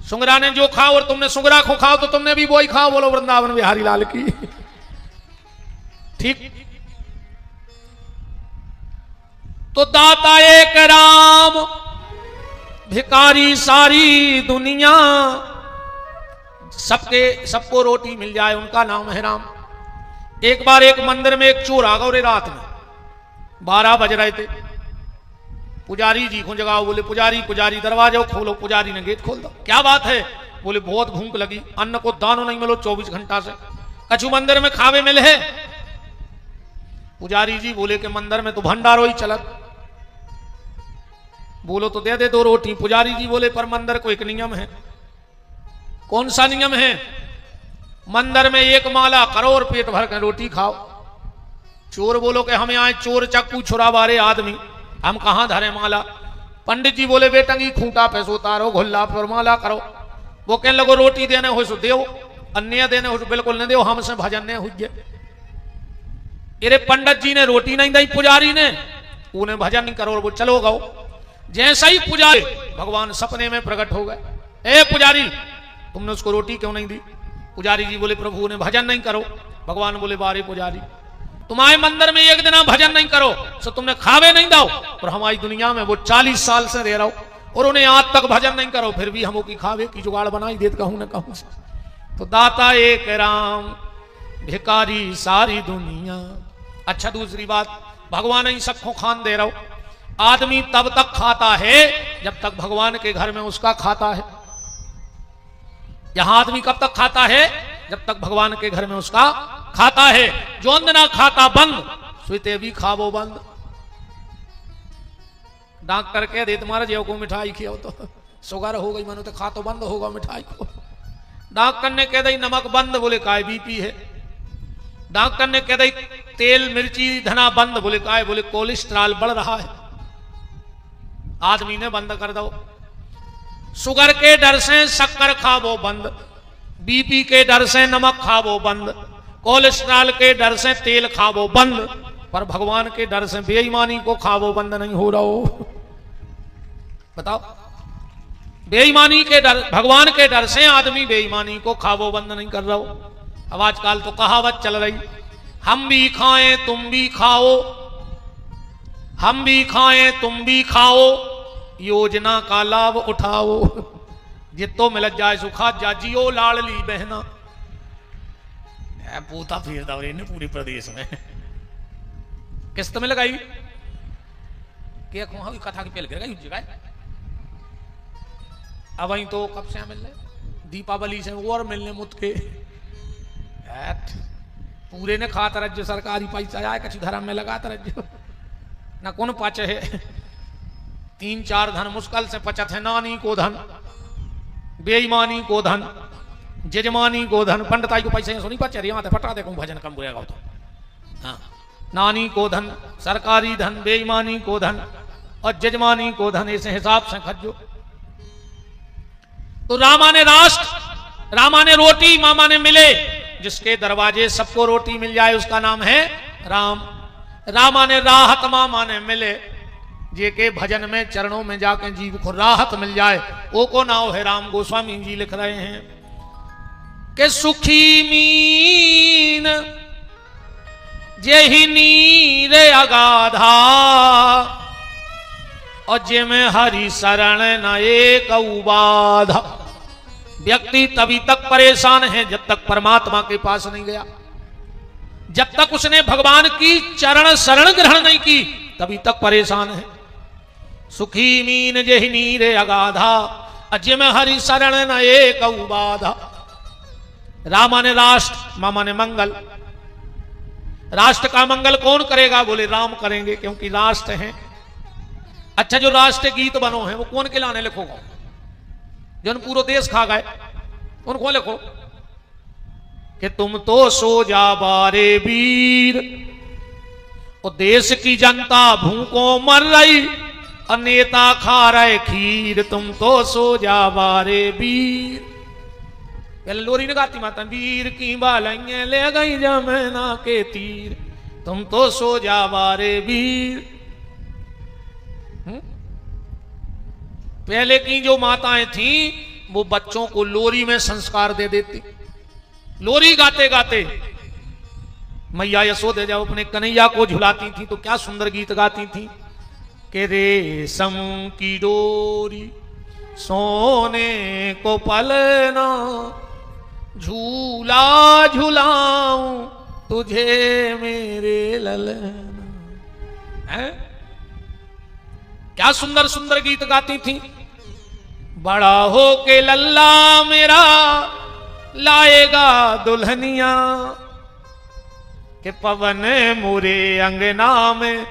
सुंगरा ने जो खाओ और तुमने सुंगरा को खाओ तो तुमने भी वो ही खाओ। बोलो वृंदावन बिहारी लाल की। ठीक, तो दाता एक राम, भिकारी सारी दुनिया, सबको रोटी मिल जाए उनका नाम है राम। एक बार एक मंदिर में एक चोर आ गया, रात में 12 बज रहे थे। पुजारी जी को जगाओ, बोले पुजारी दरवाजा खोलो। पुजारी ने गेट खोल दो। क्या बात है? बोले बहुत भूख लगी, अन्न को दानो नहीं मिलो 24 घंटा से, कछु मंदिर में खावे मिले है। पुजारी जी बोले कि मंदिर में तो भंडारो ही चलत, बोलो तो दे दे 2 रोटी। पुजारी जी बोले पर मंदिर को एक नियम है। कौन सा नियम है? मंदिर में 1 माला करो और पेट भर कर रोटी खाओ। चोर बोलो कि हमें आए चोर चक्कू छुरा बारे आदमी, हम कहां धरे माला। पंडित जी बोले बेटंगी खूंटा पे सो उतारो, घुल्ला पर माला करो। वो कहने लगो रोटी देने हो सो देव, अन्य देने हो बिल्कुल नहीं देव, हमसे भजन नहीं हुई। अरे पंडित जी ने रोटी नहीं दी, पुजारी ने उन्हें भजन नहीं करो, वो चलो गो। जैसा ही पुजारी भगवान सपने में प्रकट हो गए, ए पुजारी तुमने उसको रोटी क्यों नहीं दी? पुजारी जी बोले प्रभु ने भजन नहीं करो। भगवान बोले बारे पुजारी तुम्हारे मंदिर में एक दिन भजन नहीं करो तो तुमने खावे नहीं दाओ, और हमारी दुनिया में वो 40 साल से रह रहा हो और उन्हें आज तक भजन नहीं करो, फिर भी हमों की खावे की जुगाड़ बनाई देत कहूं न कहूं से। तो दाता एक राम, भिकारी सारी दुनिया। अच्छा, दूसरी बात, भगवान ही सबको खान दे रहा हो। आदमी तब तक खाता है जब तक भगवान के घर में उसका खाता है। यहां आदमी कब तक खाता है? जब तक भगवान के घर में उसका खाता है। जो अंदना खाता बंद, सुते भी खावो बंद। डॉक्टर कह दे तुम्हारे जेव को मिठाई खियाओ तो शुगर हो गई, मानो तो खा तो बंद होगा मिठाई को। डॉक्टर ने कह दी नमक बंद, बोले काय बीपी है। डॉक्टर ने कह दी तेल मिर्ची धना बंद, बोले काय, बोले कोलेस्ट्रॉल बढ़ रहा है। आदमी ने बंद कर दो। शुगर के डर से शक्कर खावो बंद, बीपी के डर से नमक खावो बंद, कोलेस्ट्रॉल के डर से तेल खावो बंद, पर भगवान के डर से बेईमानी को खावो बंद नहीं हो रहा हो। बताओ, बेईमानी के डर, भगवान के डर से आदमी बेईमानी को खावो बंद नहीं कर रहा हो। अब आजकल तो कहावत चल रही, हम भी खाएं तुम भी खाओ, हम भी खाएं तुम भी खाओ, योजना का लाभ उठाओ। जितो मिल जाए सुखा जा, जियो लाडली बहना। पूता फिर दौरे ने पूरे प्रदेश में किस्त में लगाई क्या कथा की पेल गिर गई जगह। अब वही तो कब से मिलने, दीपावली से और मिलने मुत के पूरे ने खाता रज्जो, सरकारी पैसा आए कछु धर्म में लगाता रज्जो ना कौन पाचे है। 3-4 धन मुश्किल से पचत है। नानी को धन, बेईमानी को धन, जजमानी को धन। पंडिताई को पैसे सुनी पचे यहाँ फटा देखो भजन कम बुरेगा तो। हाँ, नानी को धन, सरकारी धन, बेईमानी को धन और जजमानी को धन, ऐसे हिसाब से खर्चो। तो रामा ने राष्ट्र, रामा ने रोटी, मामा ने मिले। जिसके दरवाजे सबको रोटी मिल जाए उसका नाम है राम। रामा ने राहत, मामा ने मिले। जे के भजन में चरणों में जाके जीव को राहत मिल जाए वो को नाम है राम। गोस्वामी जी लिख रहे हैं कि सुखी मीन जेहि नीर अगाधा, और जे में हरि शरण न एक बाधा। व्यक्ति तभी तक परेशान है जब तक परमात्मा के पास नहीं गया, जब तक उसने भगवान की चरण शरण ग्रहण नहीं की तभी तक परेशान है। सुखी मीन जहि नीरे अगाधा, अजय में हरि शरण न एक बाधा। राम ने राष्ट्र, मामा ने मंगल। राष्ट्र का मंगल कौन करेगा? बोले राम करेंगे, क्योंकि राष्ट्र है। अच्छा, जो राष्ट्र गीत बनो है वो कौन के लाने लिखोगा? जो पूरा देश खा गए उनको लिखो कि तुम तो सो जा बारे वीर, और देश की जनता भूखों मर रही और नेता खा रहे खीर। तुम तो सो जा बारे वीर। पहले लोरी ने गाती माता, वीर की बालें ले गई जमुना के तीर। तुम तो सो जा बारे वीर। पहले की जो माताएं थी वो बच्चों को लोरी में संस्कार दे देती। लोरी गाते गाते मैया यशोदा जब अपने कन्हैया को झुलाती थी तो क्या सुंदर गीत गाती थी कि रेशम की डोरी सोने को पलना, झूला झुलाऊं तुझे मेरे ललना। है क्या सुंदर सुंदर गीत गाती थी। बड़ा हो के लल्ला मेरा लाएगा दुल्हनिया, के पवन मोरे अंगना में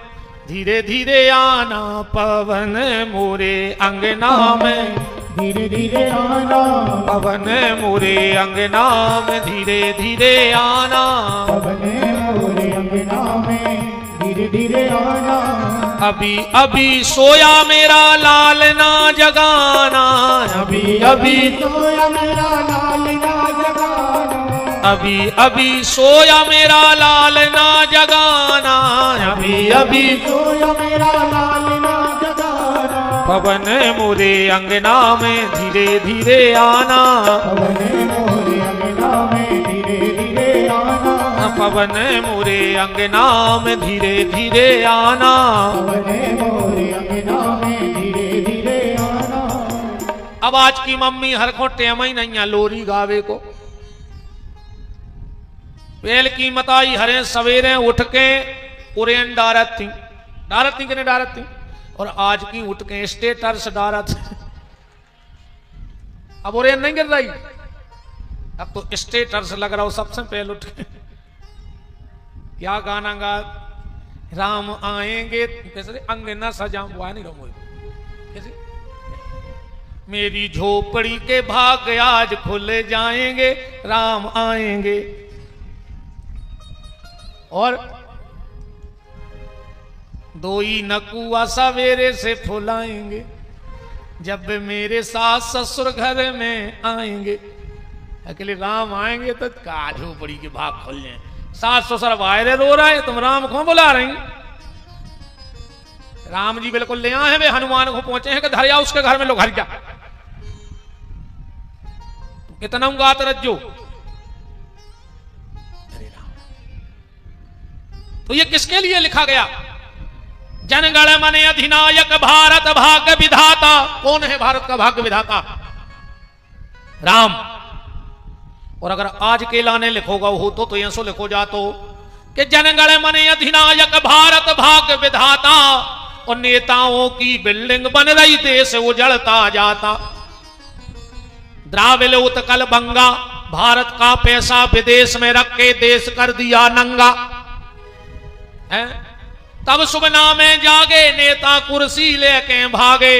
धीरे धीरे आना। पवन मोरे अंगना में धीरे धीरे आना, पवन मोरे अंगना में धीरे धीरे आना। पवन मोरे अंगना में धीरे धीरे आना। अभी अभी सोया मेरा लाल ना जगाना। अभी अभी सोया मेरा लाल ना जगाना। अभी अभी सोया मेरा लाल ना जगाना। अभी अभी सोया मेरा लाल ना जगाना। पवन मोरे अंगना में धीरे धीरे आना। पवन मोरे अंगना में धीरे धीरे आना। पवन मोरे अंगना में धीरे धीरे आना। पवन मोरे अंगना में धीरे धीरे आना। अब आज की मम्मी हर को टेम ही नहीं है लोरी गावे को। पहल की मताई हरे सवेरे उठ के उरेन डारत थी कि नहीं डारत थी, और आज की उठ के स्टेटस डारत। अब उरेन नहीं गिर रही, अब तो स्टेटस लग रहा हो सबसे पहले उठ के। क्या गाना गा, राम आएंगे कैसे अंग न सजा नहीं रहो कैसे, मेरी झोपड़ी के भाग आज खुल जाएंगे, राम आएंगे। और दोई नकुआ सवेरे से फुलाएंगे, जब मेरे सास ससुर घर में आएंगे। अकेले राम आएंगे तो का झोपड़ी के भाग खुल जाए। सास ससुर वायरे रो रहा है, तुम राम को बुला रही। राम जी बिल्कुल ले आए हैं, वे हनुमान को पहुंचे हैं कि धरिया उसके घर में लोग हर जा। कितना गात रज्जो। तो ये किसके लिए लिखा गया? जनगण मन अधिनायक भारत भाग्य विधाता। कौन है भारत का भाग्य विधाता? राम। और अगर आज के लाने लिखोगा हो तो ऐसो लिखो जातो कि जनगण मन अधिनायक भारत भाग्य विधाता, और नेताओं की बिल्डिंग बन रही देश उजड़ता जाता। द्राविड़ उत्कल बंगा, भारत का पैसा विदेश में रख के देश कर दिया नंगा। है? तब सुबह में जागे नेता कुर्सी लेके भागे।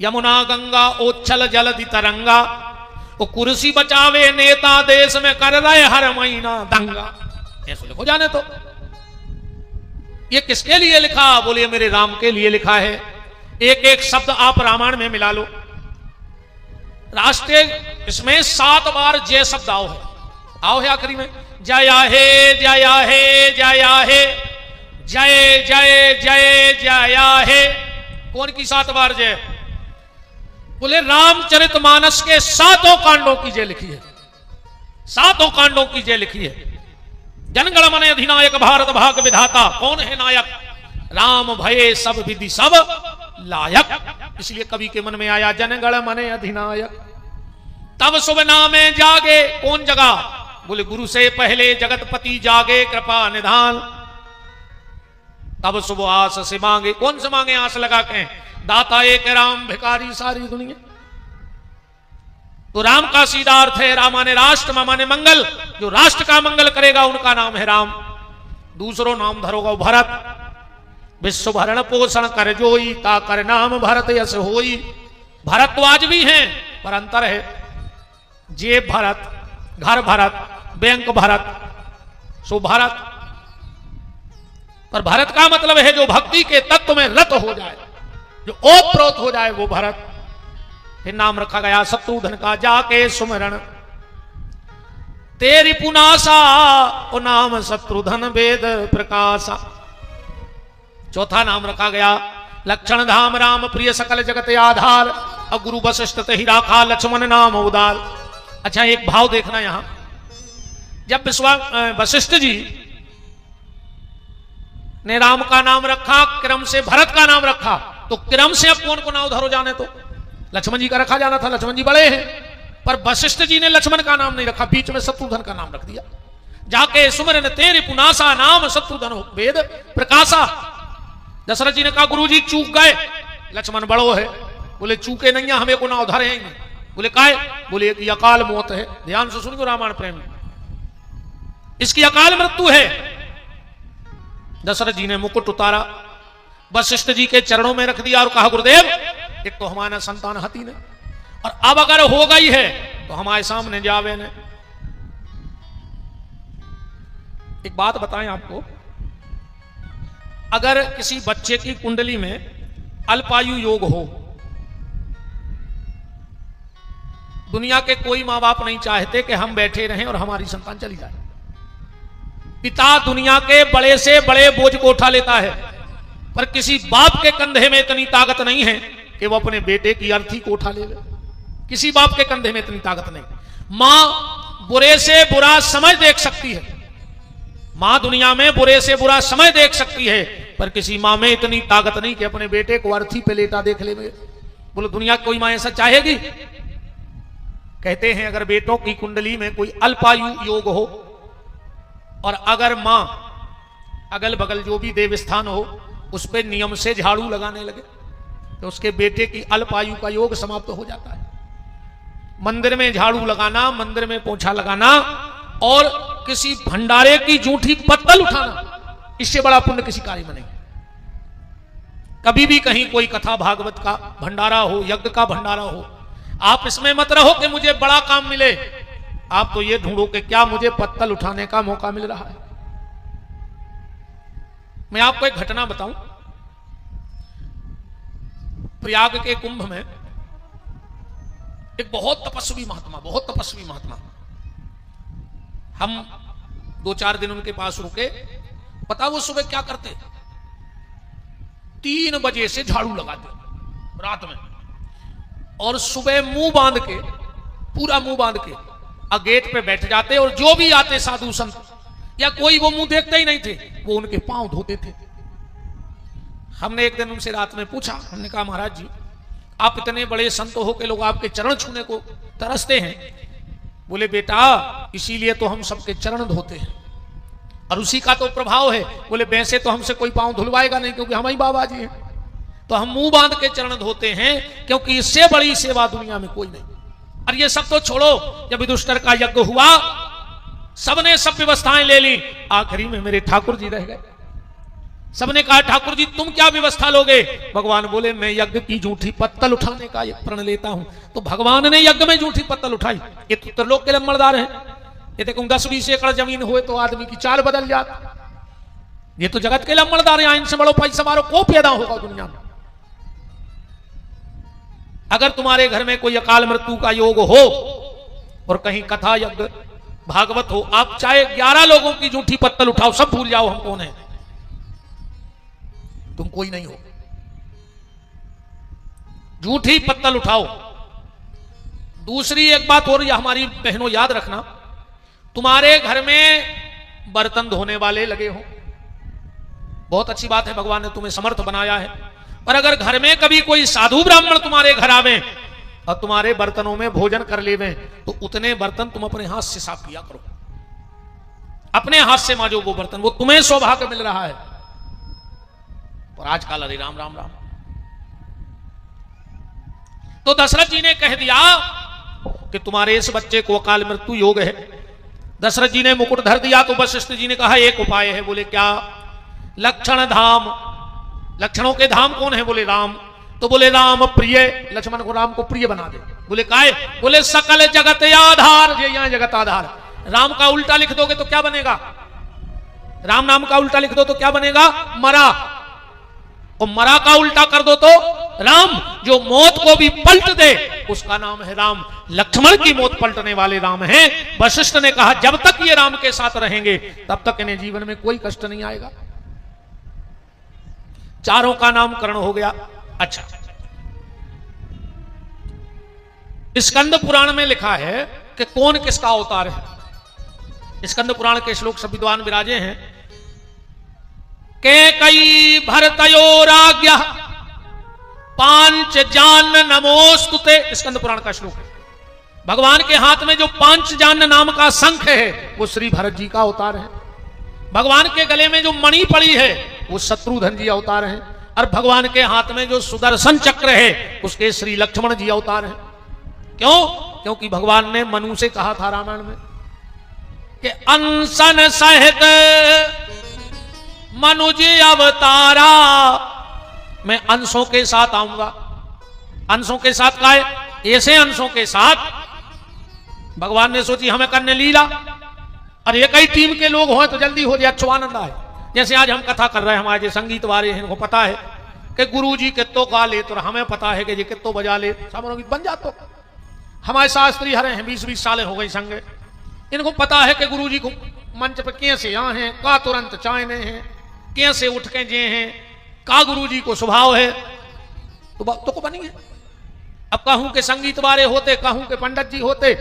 यमुना गंगा उच्छल जलधि तरंगा, वो कुर्सी बचावे नेता देश में कर रहे हर महीना दंगा। ऐसे लिखो जाने तो। ये किसके लिए लिखा? बोलिए मेरे राम के लिए लिखा है। एक एक शब्द आप रामायण में मिला लो। राष्ट्रीय इसमें 7 बार जय शब्द आओ है आखिरी में। जया हे जया हे जया हे, जय जय जय जया हे। कौन की 7 बार जय? बोले रामचरितमानस के 7 कांडों की जय लिखी है। 7 कांडों की जय लिखी है। जनगण मन अधिनायक भारत भाग्य विधाता। कौन है नायक? राम भये सब विधि सब लायक। इसलिए कवि के मन में आया जनगण मने अधिनायक। तब सुबह नामे जागे, कौन जगा? बोले गुरु से पहले जगतपति जागे कृपा निधान। तब सुबह आस से मांगे, कौन से मांगे? आस लगा के, दाता एक राम भिखारी सारी दुनिया। तो राम का सीधा अर्थ है, रामा ने राष्ट्र, मामा ने मंगल। जो राष्ट्र का मंगल करेगा उनका नाम है राम। दूसरों नाम धरोगा भरत। विश्व भरण पोषण कर जोई, ता कर नाम भरत यस होई। भरत तो आज भी हैं, पर अंतर है, जेब भरत, घर भरत, बैंक भरत, सो भरत। पर भरत का मतलब है जो भक्ति के तत्व में रत हो जाए, जो ओतप्रोत हो जाए, वो भरत। फिर नाम रखा गया शत्रुघ्न का, जाके सुमिरन तेरी पुनासा, ओ नाम शत्रुघ्न वेद प्रकाशा। चौथा नाम रखा गया लक्षण धाम, राम प्रिय सकल जगत आधार। और गुरु वशिष्ठ ते ही राखा, लक्ष्मण नाम उदार। अच्छा, एक भाव देखना यहां, जब वशिष्ठ जी ने राम का नाम रखा, क्रम से भरत का नाम रखा, तो क्रम से अब कौन को नाम धरो जाने? तो लक्ष्मण जी का रखा जाना था, लक्ष्मण जी बड़े हैं। पर वशिष्ठ जी ने लक्ष्मण का नाम नहीं रखा, बीच में शत्रुघ्न का नाम रख दिया। जाके सुमिरन तेरी पुनासा, नाम शत्रुघ्न वेद प्रकाशा। दशरथ जी ने कहा गुरु जी चूक गए, लक्ष्मण बड़ो है। बोले चूके नहीं है, हमें को ना उधर हैं। बोले काहे? बोले कि अकाल मौत है। ध्यान से सुनिए रामायण प्रेम, इसकी अकाल मृत्यु है। दशरथ जी ने मुकुट उतारा, वशिष्ठ जी के चरणों में रख दिया और कहा गुरुदेव, एक तो हमारा संतान हती ने, और अब अगर हो गई है तो हमारे सामने जावे ने। एक बात बताएं आपको, अगर किसी बच्चे की कुंडली में अल्पायु योग हो, दुनिया के कोई मां बाप नहीं चाहते कि हम बैठे रहें और हमारी संतान चली जाए। पिता दुनिया के बड़े से बड़े बोझ को उठा लेता है, पर किसी बाप के कंधे में इतनी ताकत नहीं है कि वो अपने बेटे की अर्थी को उठा ले। किसी बाप के कंधे में इतनी ताकत नहीं। मां बुरे से बुरा समय देख सकती है, मां दुनिया में बुरे से बुरा समय देख सकती है, पर किसी मां में इतनी ताकत नहीं कि अपने बेटे को अर्थी पे लेटा देख ले। बोलो दुनिया कोई मां ऐसा चाहेगी? कहते हैं अगर बेटों की कुंडली में कोई अल्पायु योग हो, और अगर मां अगल बगल जो भी देव स्थान हो उस पर नियम से झाड़ू लगाने लगे, तो उसके बेटे की अल्पायु का योग समाप्त हो जाता है। मंदिर में झाड़ू लगाना, मंदिर में पोछा लगाना, और किसी भंडारे की जूठी पत्तल उठाना, इससे बड़ा पुण्य किसी कार्य में नहीं। कभी भी कहीं कोई कथा भागवत का भंडारा हो, यज्ञ का भंडारा हो, आप इसमें मत रहो कि मुझे बड़ा काम मिले। आप तो ये ढूंढो कि क्या मुझे पत्तल उठाने का मौका मिल रहा है। मैं आपको एक घटना बताऊं। प्रयाग के कुंभ में एक बहुत तपस्वी महात्मा, हम 2-4 दिन उनके पास रुके। पता वो सुबह क्या करते? 3 बजे से झाड़ू लगाते रात में, और सुबह मुंह बांध के, पूरा मुंह बांध के गेट पे बैठ जाते, और जो भी आते साधु संत या कोई, वो मुंह देखते ही नहीं थे, वो उनके पांव धोते थे। हमने एक दिन उनसे रात में पूछा, हमने कहा महाराज जी आप इतने बड़े संत हो के लोग आपके चरण छूने को तरसते हैं। बोले बेटा इसीलिए तो हम सबके चरण धोते हैं, और उसी का तो प्रभाव है। बोले वैसे तो हमसे कोई पांव धुलवाएगा नहीं, क्योंकि हम ही बाबा जी हैं, तो हम मुंह बांध के चरण धोते हैं, क्योंकि इससे बड़ी सेवा दुनिया में कोई नहीं। और ये सब तो छोड़ो, जब युधिष्ठिर का यज्ञ हुआ सबने सब व्यवस्थाएं ले ली, आखिरी में मेरे ठाकुर जी रह गए। सबने कहा ठाकुर जी तुम क्या व्यवस्था लोगे? भगवान बोले मैं यज्ञ की जूठी पत्तल उठाने का प्रण लेता हूं। तो भगवान ने यज्ञ में जूठी पत्तल उठाई। ये तो त्रिलोक के लम्बड़दार हैं। ये देखो 10-20 एकड़ जमीन हुए तो आदमी की चाल बदल जाती। ये तो जगत के लम्बड़दार हैं, इनसे बड़ो पैसा मारो को पैदा होगा दुनिया में। अगर तुम्हारे घर में कोई अकाल मृत्यु का योग हो और कहीं कथा यज्ञ भागवत हो, आप चाहे 11 लोगों की जूठी पत्तल उठाओ, सब भूल जाओ हम कौन है, तुम कोई नहीं हो। जूठी पत्तल उठाओ। दूसरी एक बात और हमारी बहनों याद रखना, तुम्हारे घर में बर्तन धोने वाले लगे हो, बहुत अच्छी बात है, भगवान ने तुम्हें समर्थ बनाया है। पर अगर घर में कभी कोई साधु ब्राह्मण तुम्हारे घर आवे और तुम्हारे बर्तनों में भोजन कर लेवे, तो उतने बर्तन तुम अपने हाथ से साफ किया करो। अपने हाथ से मांजो वो बर्तन, वो तुम्हें सौभाग्य मिल रहा है। और आजकल अरे राम राम राम। तो दशरथ जी ने कह दिया कि तुम्हारे इस बच्चे को अकाल मृत्यु योग है। दशरथ जी ने मुकुट धर दिया तो वशिष्ठ जी ने कहा एक उपाय है। बोले क्या? लक्षण धाम। लक्षणों के धाम कौन है? बोले राम। तो बोले राम प्रिय, लक्ष्मण को राम को प्रिय बना दे। बोले काय? बोले सकल जगत आधार, ये यहां जगत आधार। राम का उल्टा लिख दोगे तो क्या बनेगा? राम नाम का उल्टा लिख दो तो क्या बनेगा? मरा। और मरा का उल्टा कर दो तो राम। जो मौत को भी पलट दे उसका नाम है राम। लक्ष्मण की मौत पलटने वाले राम हैं। वशिष्ठ ने कहा जब तक ये राम के साथ रहेंगे तब तक इन्हें जीवन में कोई कष्ट नहीं आएगा। चारों का नामकरण हो गया। अच्छा, स्कंद पुराण में लिखा है कि कौन किसका अवतार है। स्कंद पुराण के श्लोक सब विद्वान विराजे हैं। के कई भरतयोराज्ञ पांच जान नमोस्तुते, स्कंद पुराण का श्लोक है। भगवान के हाथ में जो पांच जान नाम का शंख है वो श्री भरत जी का अवतार है। भगवान के गले में जो मणि पड़ी है वो शत्रुघ्न जी अवतार है। और भगवान के हाथ में जो सुदर्शन चक्र है उसके श्री लक्ष्मण जी अवतार है। क्यों? क्योंकि भगवान ने मनु से कहा था रामायण में कि अनशन सहित मनुज अवतारा, मैं अंशों के साथ आऊंगा। अंशों के साथ का है? ऐसे अंशों के साथ भगवान ने सोची हमें करने लीला, और एक ही टीम के लोग हों तो जल्दी हो जाए, अच्छा आनंद आए। जैसे आज हम कथा कर रहे हैं, हमारे संगीत वाले हैं, इनको पता है कि गुरु जी कित्तो गा ले, तो हमें पता है कि ये कित्तो बजा ले, सब बन जातो। हमारे शास्त्री हरे हैं, 20-20 साल हो गई संग, इनको पता है कि गुरु जी को मंच पर कैसे यहाँ हैं, का तुरंत चायने हैं, कैसे उठ के जे हैं, का गुरु जी को स्वभाव है, तो को बनी है। अब कहूं के संगीत वाले होते, कहूं के पंडित जी होते,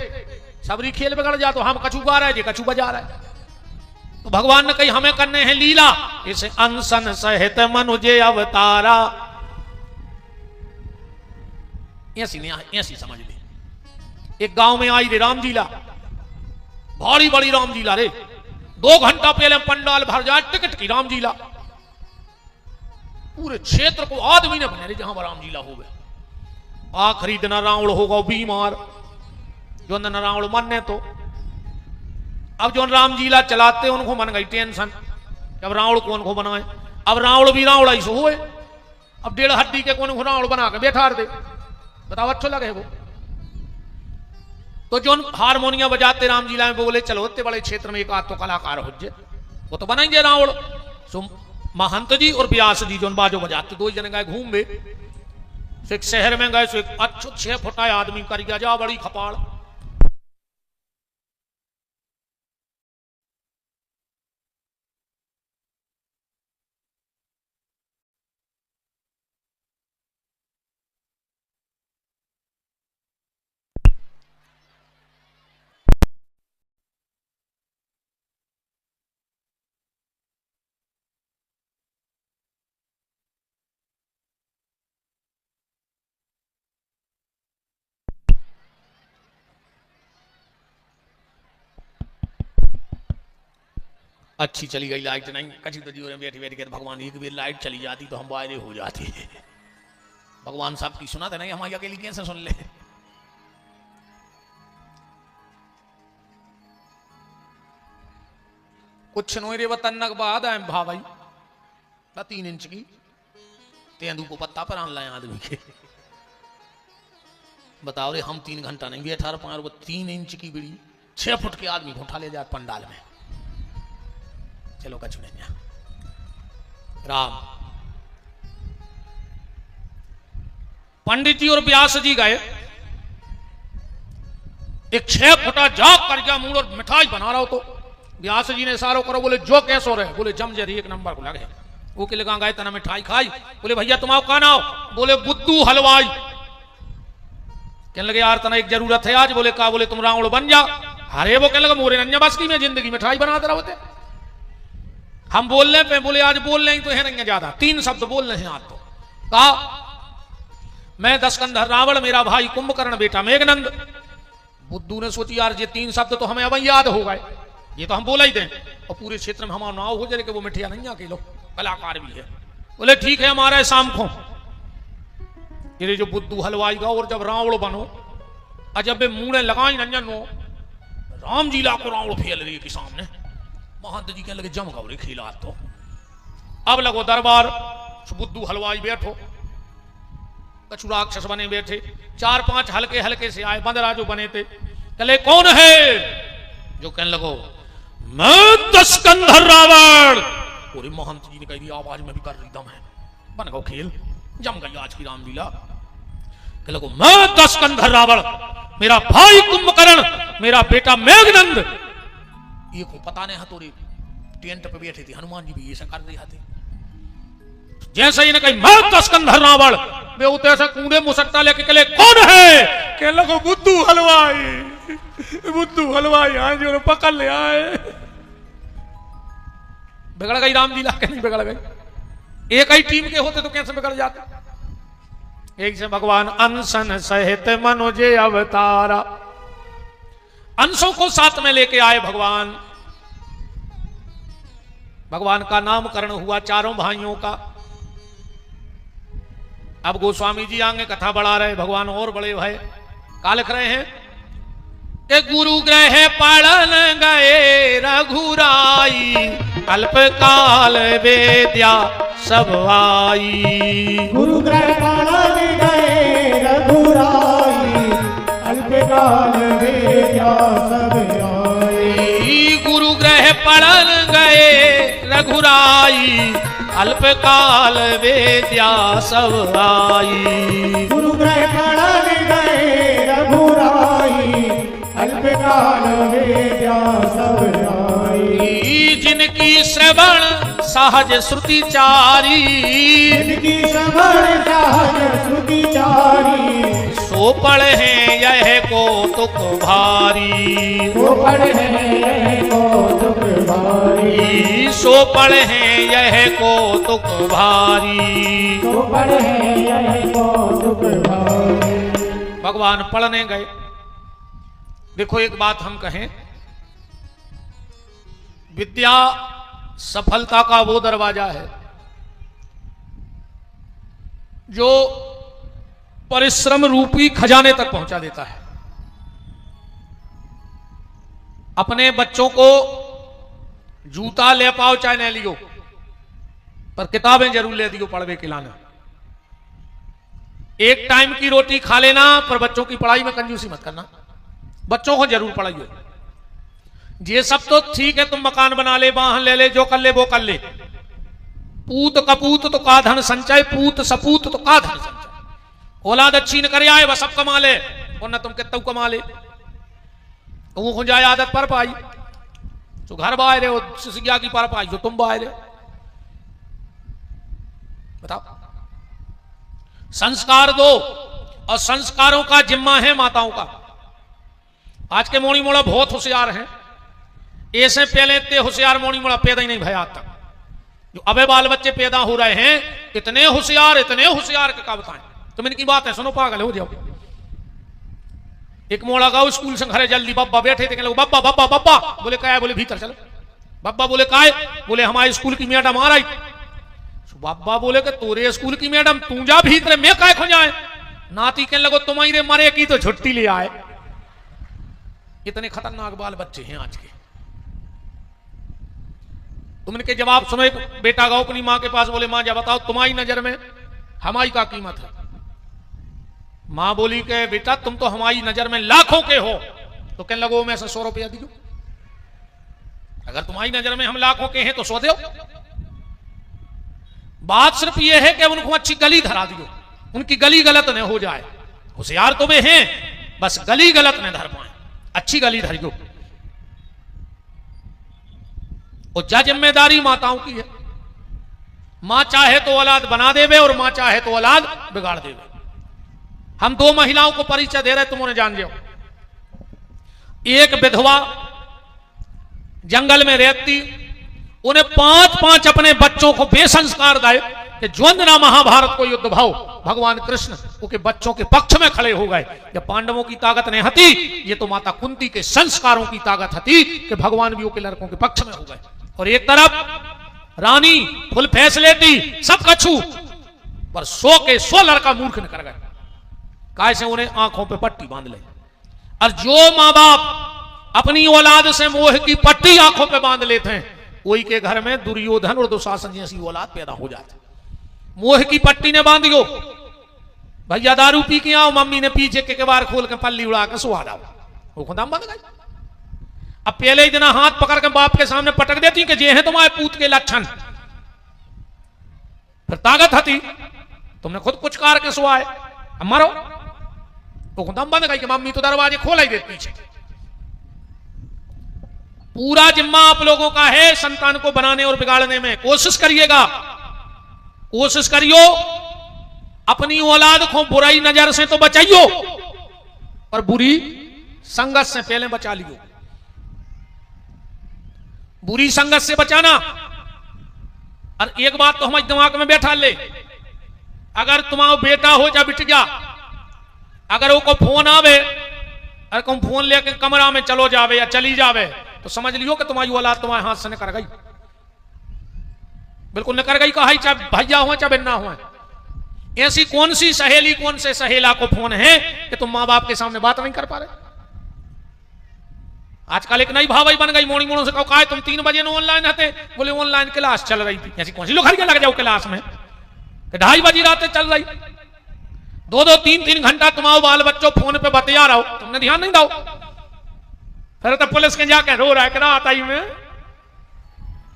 सबरी खेल बिगड़ जा। तो हम कछू गा रहे, कछू बजा रहे। तो भगवान ने कही हमें करने हैं लीला, इसे अनशन सहित मनुजे अवतारा। ऐसी समझ ली। एक गांव में आई रे रामलीला, भारी बड़ी रामलीला रे। 2 घंटा पहले पंडाल भर जाए टिकट की रामलीला। पूरे क्षेत्र को आदमी ने बने रे जहां पर रामलीला हो गया। आखिरी दिन रावण होगा बीमार, जो न रावण मन तो अब जो रामलीला चलाते उनको मन गई टेंशन, अब रावण कौन को बनाए। अब रावण भी रावण ऐसे हुए, अब 1.5 हड्डी के कौन को रावण बना के बैठा दे, बताओ अच्छा लगे वो। तो जो हारमोनियम बजाते रामलीला में बोले चलो इतने बड़े क्षेत्र में एक आध तो कलाकार हो जाए, वो तो बनाएंगे रावण। सो महंत जी और व्यास जी जो बाजो बजाते, 2 जने गए घूमे, एक शहर में गए, एक अच्छो 6 फुटा आदमी कर गया जा बड़ी खपाड़। अच्छी चली गई लाइट नहीं, कची तो जीवन बैठी बैठी कर भगवान एक बार लाइट चली जाती तो हम वायरे हो जाते। भगवान साहब की सुना था नहीं, हमारी अकेली कैसे सुन ले। कुछ नोरे वतन बाद आए भा भाई 3 इंच की तेंदू को पत्ता पर आन लाए आदमी के। बताओ रे हम 3 घंटा नहीं बैठा रहा, 3 इंच की बिड़ी 6 फुट के आदमी उठा ले जाते पंडाल में। चलो कछु नहीं। राम पंडित जी और व्यास जी गए, एक 6 फुटा जाग कर गया मूड और मिठाई बना रहा हो। तो व्यास जी ने सारो करो, बोले जो कैसो रहे, बोले जम जरी 1 नंबर को लगे। वो के लगा गए तना मिठाई खाई, बोले भैया तुम आओ का नाओ, बोले बुद्धू हलवाई। कहने लगे यार तना एक जरूरत है आज, बोले का, बोले तुम रावण बन जा। अरे वो कहने लगा मोरे नन्या बस्ती में जिंदगी मिठाई बनाते रहोते। हम बोल रहे पे बोले आज बोल रहे तो है नहीं ज्यादा, 3 शब्द बोल रहे हैं आज तो। कहा मैं दशकंधर रावण, मेरा भाई कुंभकर्ण, बेटा मेघनंद। बुद्धू ने सोची यार ये 3 शब्द तो हमें अब याद हो गए, ये तो हम बोला ही दें और पूरे क्षेत्र में हमारा नाव हो जाए कि वो मिठिया नहीं आके लोग कलाकार भी है। बोले ठीक है हमारा शाम को ये जो बुद्धू हलवाई का, और जब रावण बनो अजब मुड़े लगाई नंजनो राम जी ला को रावण फेल रही के सामने। महंत जी कहने लगे जम गौरे खिला तो अब लगो दरबार। बुद्धू हलवाई बैठो, कछु राक्षस बने बैठे, 4-5 हल्के हल्के से आए बंदरा जो बने थे। कहले कौन है? जो कहने लगो मैं दशकंधर रावण। पूरे महंत जी ने कह दिया आवाज में भी कर रही दम है, बन गो खेल, जम गई आज की रामलीला। कहने लगो मैं दशकंधर रावण, मेरा भाई कुंभकर्ण, मेरा बेटा मेघनंद। ये को पता नहीं हतोरे टेंट पे बैठे थे, हनुमान जी भी ये कर रहे थे। जैसे ही ने कही मैं दशकंधर रावण, वे उते ऐसा कूड़े मुसट्टा लेके कहले कौन है? कहने लगो बुद्धू हलवाई, बुद्धू हलवाई आज जो पकड़ ले आए। बिगड़ गई रामलीला के नहीं बिगड़ गई? एक ही टीम के होते तो कैसे बिगड़ जाते? एक से भगवान अनशन सहित मनोजे अवतारा, अंशों को साथ में लेके आए भगवान। भगवान का नामकरण हुआ चारों भाइयों का। अब गोस्वामी जी आगे कथा बढ़ा रहे, भगवान और बड़े भय का लिख रहे हैं कि गुरु ग्रह पालन गए रघुराई, अल्पकाल वेद्या सब आई। गुरु ग्रह पालन गए रघुराई, अल्पकाल वेद्या सब आई। गुरु ग्रह पालन गए रघुराई, अल्पकाल वेद्या सब आई। गुरु ग्रह पालन गए रघुराई, अल्पकाल वेद्या सब आई। जिनकी श्रवण सहज श्रुति चारी, जिनकी श्रवण सहज श्रुति चारी, सो पढ़े यह कौतुक भारी। सो पढ़े यह कौतुक भारी, सो पढ़े यह कौतुक भारी। सो पढ़े यह कौतुक भारी। भगवान पढ़ने गए। देखो एक बात हम कहें, विद्या सफलता का वो दरवाजा है जो परिश्रम रूपी खजाने तक पहुंचा देता है। अपने बच्चों को जूता ले पाओ चाहे नहीं लियो, पर किताबें जरूर ले दियो पढ़वे के लाना। एक टाइम की रोटी खा लेना, पर बच्चों की पढ़ाई में कंजूसी मत करना, बच्चों को जरूर पढ़ाइए। ये सब तो ठीक है, तुम मकान बना ले, वाहन ले ले, जो कर ले वो कर ले। पूत कपूत तो का धन संचय, पूत सपूत तो का धन संचय। औलाद अच्छी न करे आए वह सब कमा ले, और न तुम कितना कमा ले। वो हो जाए आदत पर पाई जो घर बाहर रहे हो, सिसिया की पर पाई जो तुम बाहर रहे। बताओ, संस्कार दो, और संस्कारों का जिम्मा है माताओं का। आज के मोड़ी मोड़ा बहुत होशियार हैं, ऐसे पहले इतने होशियार मोड़ी मोड़ा पैदा ही नहीं भया आज तक। जो अबे बाल बच्चे पैदा हो रहे हैं इतने होशियार के क्या बताएं। तुम इनकी बात है सुनो, पागल हो जाओ। एक मोड़ा गाँव स्कूल से घरे जल्दी बब्बा बैठे थे, बब्बा बब्बा बब्बा, बोले क्या है? बोले भीतर चलो। बब्बा बोले काय? बोले हमारे स्कूल की मैडम आ रही। बब्बा बोले कि तोरे स्कूल की मैडम तू जा भीतर, मैं काय खो जाए? नाती कहने लगो तुम्हारे मरे की तो छुट्टी ले आए। इतने खतरनाक बाल बच्चे हैं आज के। तुम इनके जवाब सुनो। एक बेटा गौ अपनी मां के पास, बोले मां जब बताओ तुम्हारी नजर में हमारी का कीमत है? मां बोली कि बेटा तुम तो हमारी नजर में लाखों के हो। तो कहने लगो मैं से 100 रुपया दीजो, अगर तुम्हारी नजर में हम लाखों के हैं तो 100 दो। बात सिर्फ यह है कि उनको अच्छी गली धरा दियो, उनकी गली गलत न हो जाए। होशियार तो वे हैं, बस गली गलत न धर पाए, अच्छी गली धरियो। और जा जिम्मेदारी माताओं की है। मां चाहे तो औलाद बना देवे और मां चाहे तो औलाद बिगाड़ देवे। हम 2 महिलाओं को परिचय दे रहे, तुम उन्हें जान जाओ। एक विधवा जंगल में रहती, उन्हें 5-5 अपने बच्चों को बेसंस्कार दाए कि ज्वंदना महाभारत को युद्ध भाव भगवान कृष्ण उनके बच्चों के पक्ष में खड़े हो गए। जब पांडवों की ताकत नहीं हती, ये तो माता कुंती के संस्कारों की ताकत हती कि भगवान भी उनके लड़कों के पक्ष में हो गए। और एक तरफ रानी फुल फैसले थी, सब कछु, पर 100 के 100 लड़का मूर्ख न कर गए। कैसे उन्हें आंखों पे पट्टी बांध ले। और जो मां बाप अपनी औलाद से मोह की पट्टी आंखों पे बांध लेते हैं, वही के घर में दुर्योधन और दुशासन जैसी औलाद पैदा हो जाती। मोह की पट्टी ने बांधियो, भैया दारू पी के आओ, मम्मी ने पीछे के बार खोल के पल्ली उड़ा के सुहा दाओ, वो खुदाम बंद गई। अब पहले ही दिन हाथ पकड़ के बाप के सामने पटक देती कि ये है तुम्हारे पूत के लक्षण। फिर ताकत हती, तुमने खुद कुछ कार के सुहाए, अब मरो, वो खुदाम बंद गई कि मम्मी तो दरवाजे खोल ही देती पीछे। पूरा जिम्मा आप लोगों का है संतान को बनाने और बिगाड़ने में। कोशिश करिएगा, कोशिश करियो, अपनी औलाद को बुराई नजर से तो बचाइयो, और बुरी संगत से पहले बचा लियो। बुरी संगत से बचाना। और एक बात तो हमारे दिमाग में बैठा ले, अगर तुम्हारा बेटा हो या बिटिया, अगर वो को फोन आवे, अगर तुम फोन लेके कमरा में चलो जावे या चली जावे, तो समझ लियो कि तुम्हारी औलाद तुम्हारे हाथ से निकल गई, बिल्कुल निकल गई। कहा चाहे भैया हो चाहे बिन्ना हो। ऐसी कौन सी सहेली, कौन से सहेला को फोन है कि तुम मां बाप के सामने बात नहीं कर पा रहे। आजकल एक नई भावई बन गई, मोड़ी मोड़ों से कहा तुम 3 बजे ऑनलाइन हते, बोले ऑनलाइन क्लास चल रही थी। ऐसी कौन सी लोग लग जाओ क्लास में, 2:30 बजे रात चल रही, 2-2, 3-3 घंटा तुम्हारे बाल बच्चों फोन पे बतिया रहो, तुमने ध्यान नहीं दो। फिर तो पुलिस के जाके रो रहा है कि रात आई में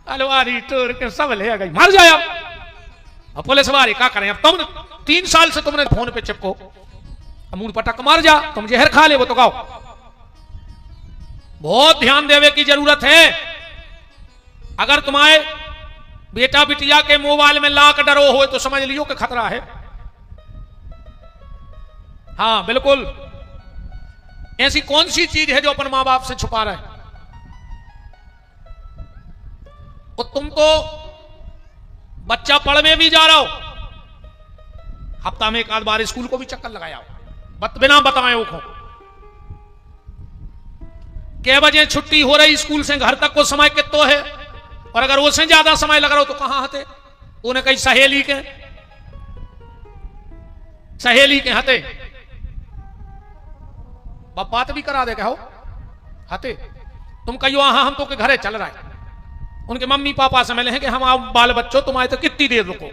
अलवारी टोर के सब ले गई, मर जाए। अब पुलिस वाले क्या करें, अब तुम 3 साल से तुमने फोन पे चिपको, मूड पटक मर जा, तुम जहर खा ले वो तो खाओ। बहुत ध्यान देवे की जरूरत है। अगर तुम्हारे बेटा बिटिया के मोबाइल में लाक डरो हो तो समझ लियो कि खतरा है। हाँ बिल्कुल, ऐसी कौन सी चीज है जो अपन मां बाप से छुपा रहे। और तुम तो बच्चा पढ़ में भी जा रहा हो, हफ्ता में 1 आध बार स्कूल को भी चक्कर लगाया हो, बिना बताए वो कै बजे छुट्टी हो रही स्कूल से, घर तक को समय कितो है, और अगर उससे ज्यादा समय लग रहा हो तो कहां हते। उन्हें कहीं सहेली के हते बात भी करा दे कहो हते। तुम कहियो हाँ हम तो के घरे चल रहा है, उनके मम्मी पापा से मिले हैं कि हम आप बाल बच्चों तुम्हारे तो कितनी देर रुको,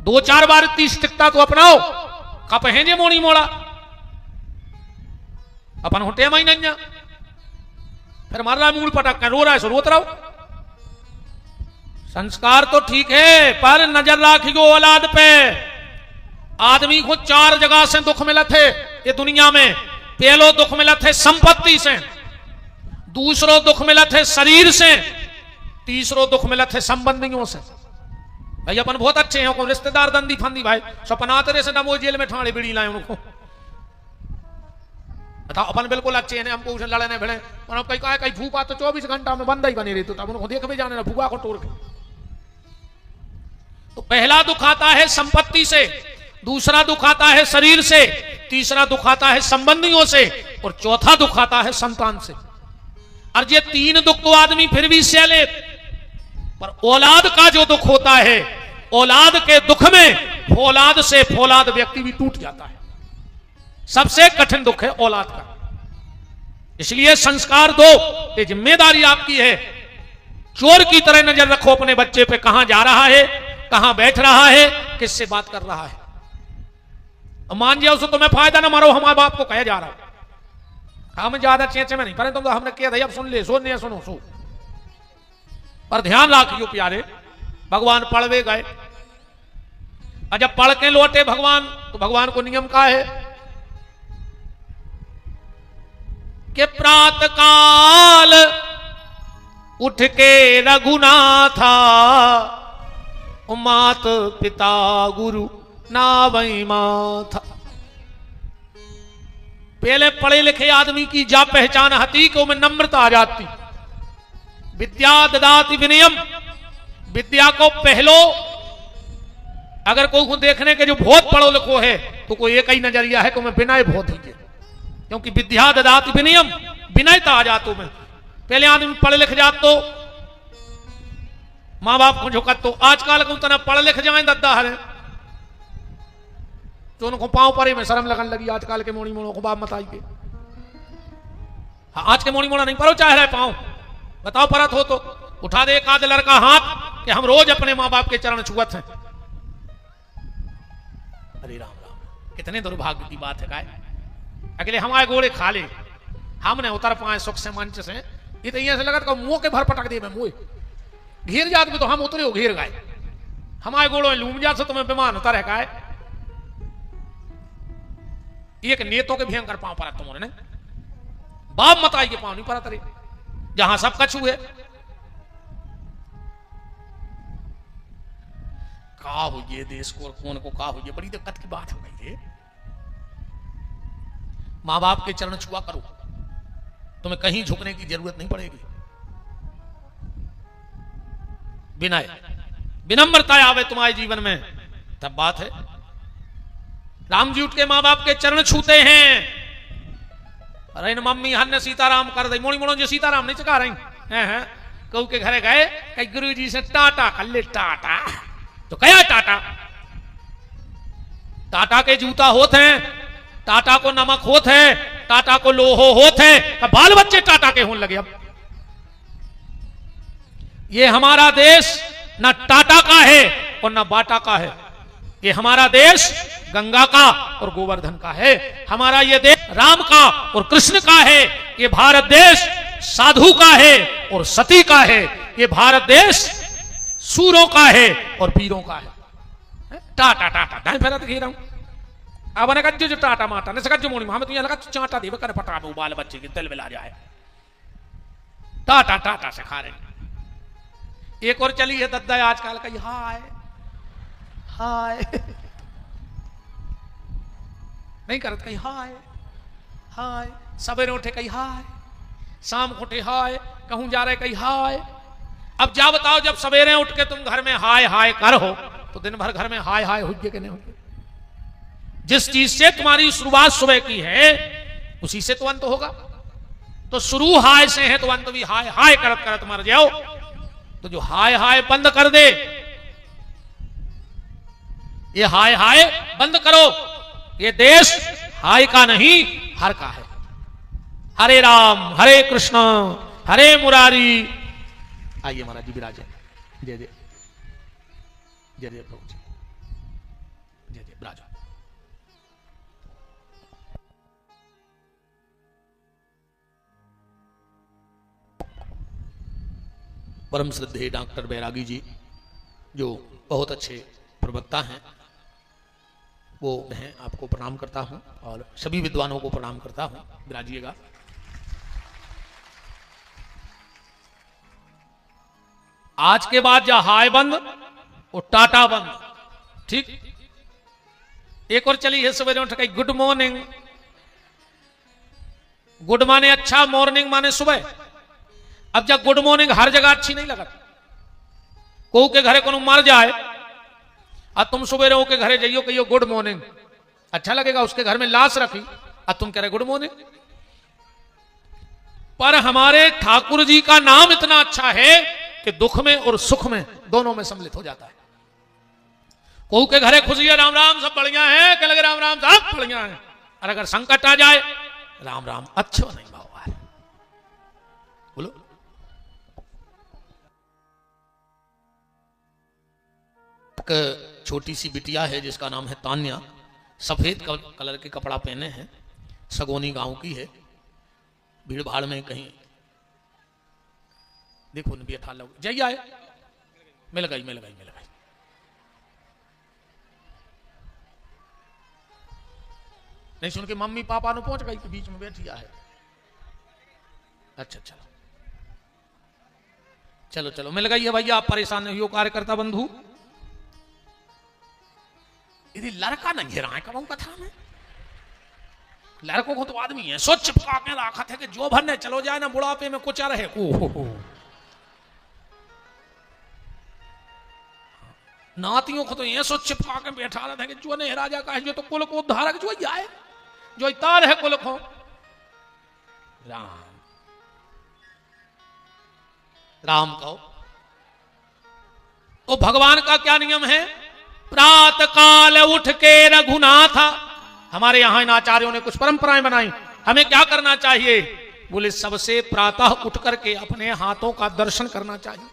2-4 बार इतनी स्टिकता तो अपनाओ। कप है जे मोड़ी मोड़ा अपन होटे में नहीं, फिर मार रहा मूड पटक रो रहा है, सो रोत रहो। संस्कार तो ठीक है, पर नजर रखियो औलाद पे। आदमी को 4 जगह से दुख मिला थे ये दुनिया में। पहलो दुख मिला थे संपत्ति से, दूसरो दुख मिला थे शरीर से, तीसरो दुख मिला थे संबंधियों से। भाई अपन बहुत अच्छे हैं, रिश्तेदार दंदी फंदी भाई सपना तेरे से दमो जेल में ठाणे बिड़ी लाए उनको बताओ। अपन बिल्कुल अच्छे हैं, हमको उसे लड़ने भिड़े, और कहीं कहा कहीं फूका तो 24 घंटा में बंदा ही बनी रही, तो तब उनको देख भी जाने ना फूका को तोड़ के। तो पहला दुख आता है संपत्ति से, दूसरा दुख आता है शरीर से, तीसरा दुख आता है संबंधियों से, और चौथा दुख आता है संतान से। और ये 3 दुख तो आदमी फिर भी सह ले, पर औलाद का जो दुख होता है, औलाद के दुख में फौलाद से फौलाद व्यक्ति भी टूट जाता है। सबसे कठिन दुख है औलाद का। इसलिए संस्कार दो, ये जिम्मेदारी आपकी है। चोर की तरह नजर रखो अपने बच्चे पे, कहां जा रहा है, कहां बैठ रहा है, किससे बात कर रहा है। मान जाओ तो तुम्हें फायदा ना मारो, हमारे बाप को कहे जा रहा है, हम ज्यादा चेचे में नहीं पर तुम तो हमने किया था, अब सुन ले, सुन सुनो सो। पर ध्यान रखियो प्यारे, भगवान पढ़वे गए, और जब पढ़ के लौटे भगवान, तो भगवान को नियम का है कि प्रातः काल उठ के रघुनाथा, मात पिता गुरु नावई माथा। पहले पढ़े लिखे आदमी की जा पहचान हती कि उनमें नम्रता आ जाती। विद्या ददाति विनयम, विद्या को पहलो, अगर कोई को देखने के जो बहुत पढ़ो लिखो है तो कोई एक ही नजरिया है कि मैं विनय बहुत ही है, क्योंकि विद्या ददाति विनयम, विनयता आ जातो में। पहले आदमी पढ़ लिख जात तो माँ बाप को झुकत, तो आजकल को तना पढ़ लिख जाए दद्दा हरे तो उनको पांव परे में शर्म लगन लगी। आजकल के मोड़ी मोड़ों को बाप मत आई के, हाँ, आज के मोड़ी मोड़ा नहीं परो चाह रहे पांव, बताओ परत हो तो उठा दे एक आध लड़का हाथ कि हम रोज अपने माँ बाप के चरण छुअत हैं। अरे राम राम, कितने दुर्भाग्य की बात है। काय अगले हमारे गोड़े खा ले, हमने उतर पाए सुख से मंच से, ये तो यहाँ से लगत मुंह के भर पटक दे मैं मुंह घेर जात में, तो हम उतरे हो घेर गए, हमारे गोड़ों में लूम जात से तुम्हें बेमान होता रह काय। एक नेतों के भयंकर पांव पर तुम्हारे ने बाप मत आई के पांव नहीं पर तरे, जहां सब कछु है। का हो ये देश को और कौन को का हो, ये बड़ी दिक्कत की बात हो गई है। मां बाप के चरण छुआ करो, तुम्हें कहीं झुकने की जरूरत नहीं पड़ेगी। विनय विनम्रता आवे तुम्हारे जीवन में तब बात है। राम जी उठ के मां बाप के चरण छूते हैं। अरे इन मम्मी हन सीताराम कर दे, मोड़ी मोड़ो जो सीताराम नहीं चका रही हैं, कहू के घरे गए कई गुरु जी से टाटा कर ले, टाटा तो कया टाटा, टाटा के जूता होते हैं, टाटा को नमक होते हैं, टाटा को लोहो होते हैं, बाल बच्चे टाटा के होने लगे। अब ये हमारा देश न टाटा का है और न बाटा का है, ये हमारा देश गंगा का और गोवर्धन का है। हमारा ये देश राम का और कृष्ण का है। ये भारत देश साधु का है और सती का है। ये भारत देश सूरों का है और वीरों का है। टाटा टाटा दाएं फेरा दिख रहा हूं अब ने कज्जो जो टाटा माटा ने सकज्जो मोनी हमें तुझे लगा चाटा देवे कर पटा दो बाल बच्चे के दिल मिला जाए। टाटा टाटा से खा रहे। एक और चली है दद्दा आजकल का, हाय हाय नहीं करत कहीं हाय हाय, सवेरे उठे कहीं हाय, शाम को उठे हाय, कहूं जा रहे कहीं हाय। अब जा बताओ, जब सवेरे उठ के तुम घर में हाय हाय कर हो तो दिन भर घर में हाय हाय हुई कि नहीं हुई। जिस चीज से तुम्हारी शुरुआत सुबह की है उसी से तो अंत होगा। तो शुरू हाय से है तो अंत भी हाय हाय करत करत मर जाओ। तो जो हाय हाय बंद कर दे, ये हाय हाय बंद करो। ये देश हाय का नहीं हर का है। हरे राम हरे कृष्ण हरे मुरारी। आइए महाराज जी विराजे। जय जय जय जय प्रभु जी, जय जय विराजो। परम श्रद्धेय डॉक्टर बैरागी जी जो बहुत अच्छे प्रवक्ता हैं, वो हैं, आपको प्रणाम करता हूं और सभी विद्वानों को प्रणाम करता हूं। विराजिएगा। आज के बाद जा हाय बंद और टाटा बंद, ठीक। एक और चली है सवेरे उठ के गुड मॉर्निंग। गुड माने अच्छा, मॉर्निंग माने सुबह। अब जब गुड मॉर्निंग हर जगह अच्छी नहीं लगती। को के घरे को मर जाए और तुम सवेरे हो के घरे जाइयो कहियो गुड मॉर्निंग, अच्छा लगेगा। उसके घर में लाश रखी और तुम कह रहे गुड मॉर्निंग। पर हमारे ठाकुर जी का नाम इतना अच्छा है कि दुख में और सुख में दोनों में सम्मिलित हो जाता है। कोहू के घरे खुशी है, राम राम सब बढ़िया है, कह लगे राम राम सब बढ़िया है। और अगर संकट आ जाए, राम राम अच्छा नहीं भाव है। बोलो। एक छोटी सी बिटिया है जिसका नाम है तान्या, सफेद कलर के कपड़ा पहने हैं, सगोनी गांव की है। भीड़ भाड़ में कहीं देखो न बैठा लोग जाइए आए, मिल गई मिल गई मिल गई। नहीं सुन के मम्मी पापा ने पहुंच गई कि बीच में बैठी है। अच्छा चलो चलो चलो मिल गई है भैया, आप परेशान नहीं हो कार्यकर्ता बंधु। यदि लड़का नहीं है रहा कब कथा में, लड़कों को तो आदमी है सोच चिपका के रखा थे कि जो भरने चलो जाए ना बुढ़ापे में कुछ रहे। नातियों को तो ऐसो चिपका के बैठा रहा था कि जो ने राजा का है जो तो कुल को उद्धारक जो ही आए, जो तार है कुल को। राम राम कहो तो भगवान का क्या नियम है? प्रातः काल उठ के रघुनाथ। हमारे यहां इन आचार्यों ने कुछ परंपराएं बनाई, हमें क्या करना चाहिए? बोले सबसे प्रातः उठ करके अपने हाथों का दर्शन करना चाहिए।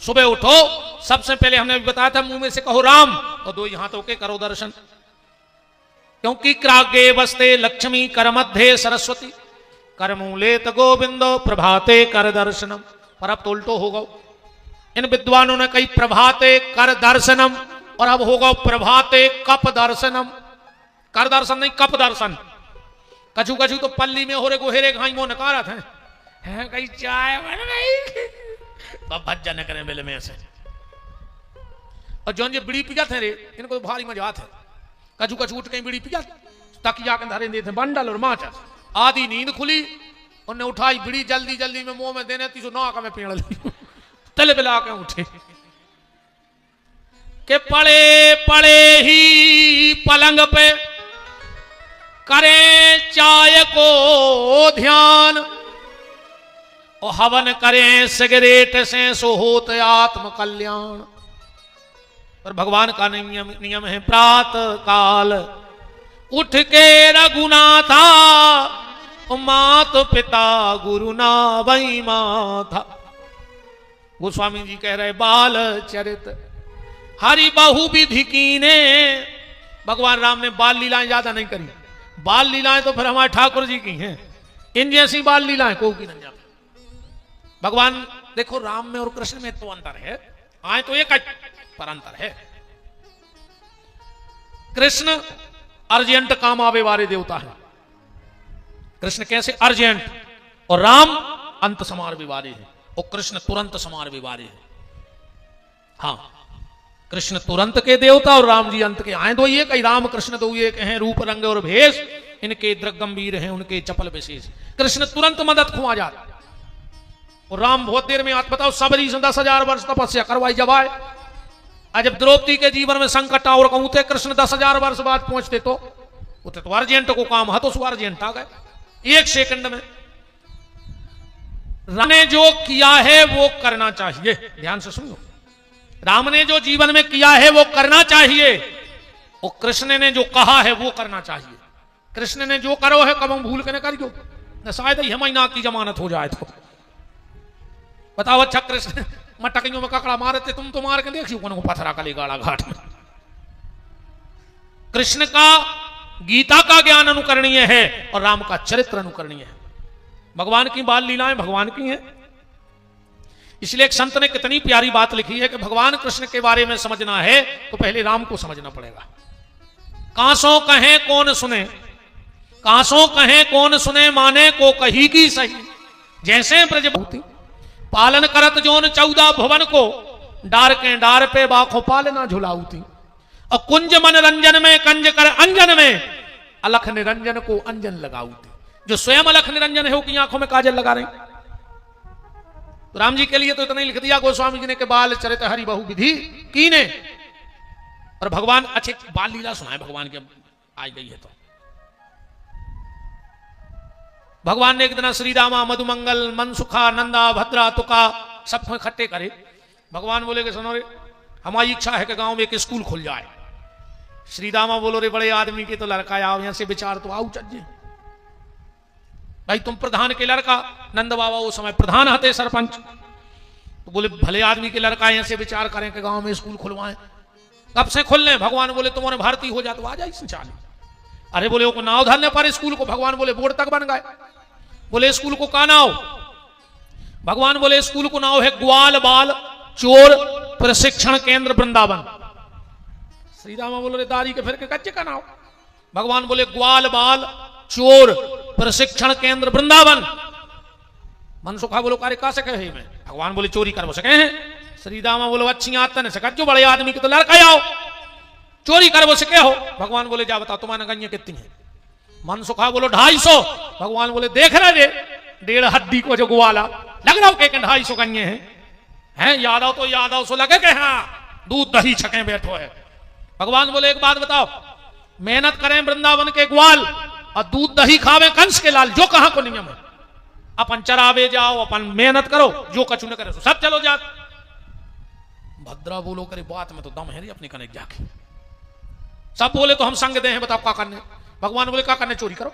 सुबह उठो, सबसे पहले हमने बताया था मुंह में से कहो राम और दो ही हाथों के करो दर्शन, क्योंकि क्रागे बसते लक्ष्मी कर मध्य सरस्वती करमूलेत गोविंदो प्रभाते कर दर्शनम। पर अब तो उल्टो होगा, इन विद्वानों ने कही प्रभाते कर दर्शनम और अब होगा प्रभाते कप दर्शनम। कर दर्शन नहीं, कप दर्शन। कछु कछु तो पल्ली में हो रे गोहेरे घाई मो नकारा था है कहीं चाय बन गई तो भज्जन करें बेले में से। और जो बीड़ी पिया थे रे इनको तो भारी मजा आता है। कछु कछु उठ के बीड़ी पिया तकिया के धरे देते बंडल और माचा। आधी नींद खुली, उन्हें उठाई बीड़ी जल्दी जल्दी में मुंह में देने तीसो नाक में पेड़ ली तले बिला के उठे के पड़े पड़े ही पलंग पे करे चाय को ध्यान और हवन करें सिगरेट से सो होत आत्म कल्याण। पर भगवान का नियम है प्रातः काल उठ के रघुनाथा मात पिता गुरु ना वही माथा। गोस्वामी जी कह रहे बाल चरित हरि बहु विधि कीने। भगवान राम ने बाल लीलाएं ज्यादा नहीं करी, बाल लीलाएं तो फिर हमारे ठाकुर जी की हैं, इन जैसी बाल लीलाएं को की नहीं जाती। भगवान देखो राम में और कृष्ण में तो अंतर है, आए तो एक पर अंतर है। कृष्ण अर्जेंट काम आवे वाले देवता है, कृष्ण कैसे अर्जेंट, और राम अंत समार विवादे है और कृष्ण तुरंत समार विवादे है। हाँ कृष्ण तुरंत के देवता और राम जी अंत के। आए दो ये कई राम कृष्ण दो ये हैं रूप रंग और भेष, इनके दृग गंभीर हैं उनके चपल विशेष। कृष्ण तुरंत मदद खुआ जाता और राम बहुत देर में बताओ सबरी से 10,000 वर्ष तपस्या करवाई जब आए। आज जब द्रौपदी के जीवन में संकट और कहते कृष्ण 10,000 वर्ष बाद पहुंचते तो उते तो अर्जेंट को काम है, तो सु अर्जेंट आ गए एक सेकंड में। राम ने जो किया है वो करना चाहिए, ध्यान से सुनो। राम ने जो जीवन में किया है वो करना चाहिए और कृष्ण ने जो कहा है वो करना चाहिए। कृष्ण ने जो करो है कब हम भूल के न करियो, न शायद ही महीना की जमानत हो जाए तो बताओ। अच्छा कृष्ण मटकियों में ककड़ा मारते, तुम तो मार के देखियो को पथरा कली गाड़ा घाट में। कृष्ण का गीता का ज्ञान अनुकरणीय है और राम का चरित्र अनुकरणीय है। भगवान की बाल लीलाएं भगवान की हैं। इसलिए एक संत ने कितनी प्यारी बात लिखी है कि भगवान कृष्ण के बारे में समझना है तो पहले राम को समझना पड़ेगा। कांसों कहें कौन सुने, कांसों कहें कौन सुने, माने को कही की सही। जैसे ब्रजभूति पालन करत जोन 14 भुवन को, डार के डार पे बाखो पालना झुलाऊती। और कुंज मन रंजन में कंज कर अंजन में, अलख निरंजन को अंजन लगाऊती। जो स्वयं अलख निरंजन है वो की आंखों में काजल लगा रहे। तो राम जी के लिए तो इतना ही लिख दिया गोस्वामी जी ने कि बाल चरित हरि बहु विधि कीने। और भगवान अच्छे बाल लीला सुनाए भगवान की आ गई है तो। भगवान ने एक दिन श्री रामा मधुमंगल मनसुखा नंदा भद्रा तुका सबको इकट्ठे करे। भगवान बोले कि सुनो रे हमारी इच्छा है कि गांव में एक स्कूल खुल जाए। श्री रामा बोलो रे बड़े आदमी के तो लड़का आओ यहां से विचार तो आओ चज्जे भाई, तुम प्रधान के लड़का, नंद बाबा वो समय प्रधान हते सरपंच, तो बोले भले आदमी के लड़का यहां से विचार करें कि गांव में स्कूल खुलवाएं। कब से खुलने? भगवान बोले तुम्हारे भर्ती हो जा तो आ जाए संचालन। अरे बोले वो नाव धरने पर स्कूल को, भगवान बोले बोर्ड तक बन गए। बोले स्कूल को का नाव? भगवान बोले स्कूल को नाव है ग्वाल बाल चोर प्रशिक्षण केंद्र वृंदावन। श्री रामा बोलो रे दारी के फिर के कच्चे का नाव। भगवान बोले ग्वाल बाल चोर प्रशिक्षण केंद्र वृंदावन। मनसुखा बोलो कार्य का सके है मैं? भगवान बोले चोरी कर सके हैं। श्री रामा बोलो अच्छी आतन सका जो बड़े आदमी के तो लड़का आओ चोरी कर वो सके हो। भगवान बोले जा बताओ तुम्हारे गंजे कितनी है? मनसुखा बोलो 250। भगवान बोले देख रहे रे 1.5 हड्डी को जो ग्वाला लग रहा हो के 250 गंजे हैं। यादव तो यादव सो लगे के हाँ दूध दही छके बैठो है। भगवान बोले एक बात बताओ, मेहनत करें वृंदावन के ग्वाल और दूध दही खावे कंस के लाल, जो कहां को नियम है। अपन चरावे जाओ, अपन मेहनत करो, जो कछु न करे सब चलो जात। भद्रा बोलो करे बात में तो दम है रे अपने कने जाके। सब बोले तो हम संग दे हैं, बताओ क्या करने। भगवान बोले क्या करने, चोरी करो,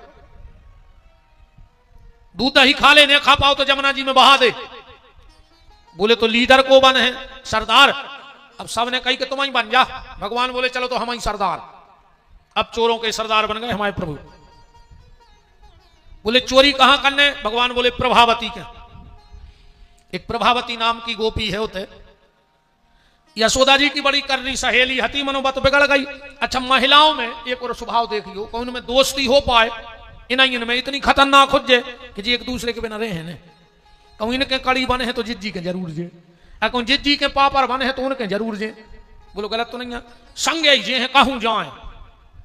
दूध दही खा ले, नहीं खा पाओ तो जमुना जी में बहा दे। बोले तो लीडर को बन है, सरदार। अब सबने कही कि तुम ही बन जा। भगवान बोले चलो तो हम ही सरदार। अब चोरों के सरदार बन गए हमारे प्रभु। बोले चोरी कहां करने, भगवान बोले प्रभावती के। एक प्रभावती नाम की गोपी है होते, यशोदा जी की बड़ी करनी सहेली हती, मनोबत बिगड़ गई। अच्छा महिलाओं में एक और स्वभाव देखियो, कौन में दोस्ती हो पाए, इनमें इतनी खतरनाक हो जाए कि जी एक दूसरे के बिना रहे ने। कहूँ इनके कड़ी बने हैं तो जिज्जी के जरूर जे, कहूँ जिज्जी के पापड़ बने हैं तो उनके जरूर जे। बोलो गलत तो नहीं है, संगे जे हैं कहूँ जाए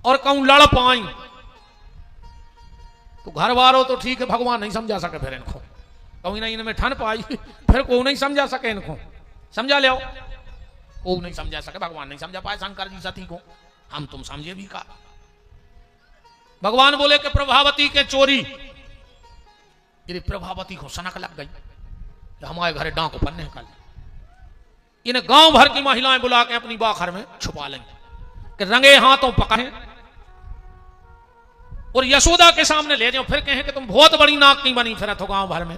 और कहूँ लड़ पाए तो घर वालों तो ठीक है, भगवान नहीं समझा सके फिर इनको। कहूँ ना इनमें ठन पाई फिर को नहीं समझा सके इनको, समझा ले वो नहीं समझा सके, भगवान नहीं समझा पाए शंकर जी सती को, हम तुम समझे भी का। भगवान बोले कि प्रभावती के चोरी, यदि प्रभावती को सनक लग गई कि हमारे घर डांक पन्ने कल, इन्हें गांव भर की महिलाएं बुला के अपनी बाखर में छुपा लेंगे कि रंगे हाथों पकड़े और यशोदा के सामने ले जाओ, फिर कहें कि तुम बहुत बड़ी नाक नहीं बनी फिर तो गांव भर में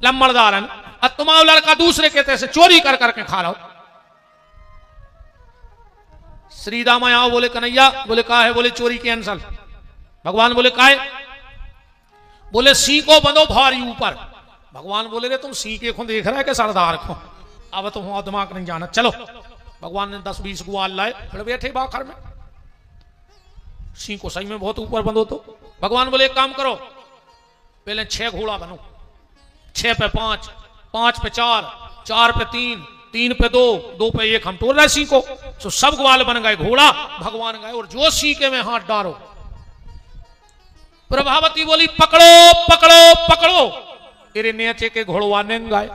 लम्बड़दारन, और तुम्हारा लड़का दूसरे के तैसे चोरी कर करके खा रहा हो। श्री राम आओ, बोले कन्हैया, बोले का है, बोले चोरी के अंसल। भगवान बोले का है, बोले सी को बंधो भारी ऊपर। भगवान बोले रे तुम सी के को देख रहा है कि सरदार को, अब तुम दिमाग नहीं जाना, चलो। भगवान ने 10-20 ग्वाल लाए, फिर बैठे बाखर में, सी को सही में बहुत ऊपर बंधो। तो भगवान बोले एक काम करो, पहले 6 घोड़ा बनो, 6 पे 5, 5 पे 4, 4 पे 3, 3 पे 2, 2 पे 1, हम तोड़ रहे सी को। तो सब ग्वाल बन गए घोड़ा, भगवान गए और जो सी के में हाथ डालो। प्रभावती बोली पकड़ो पकड़ो पकड़ो, तेरे नीचे के घोड़वा ने गाए।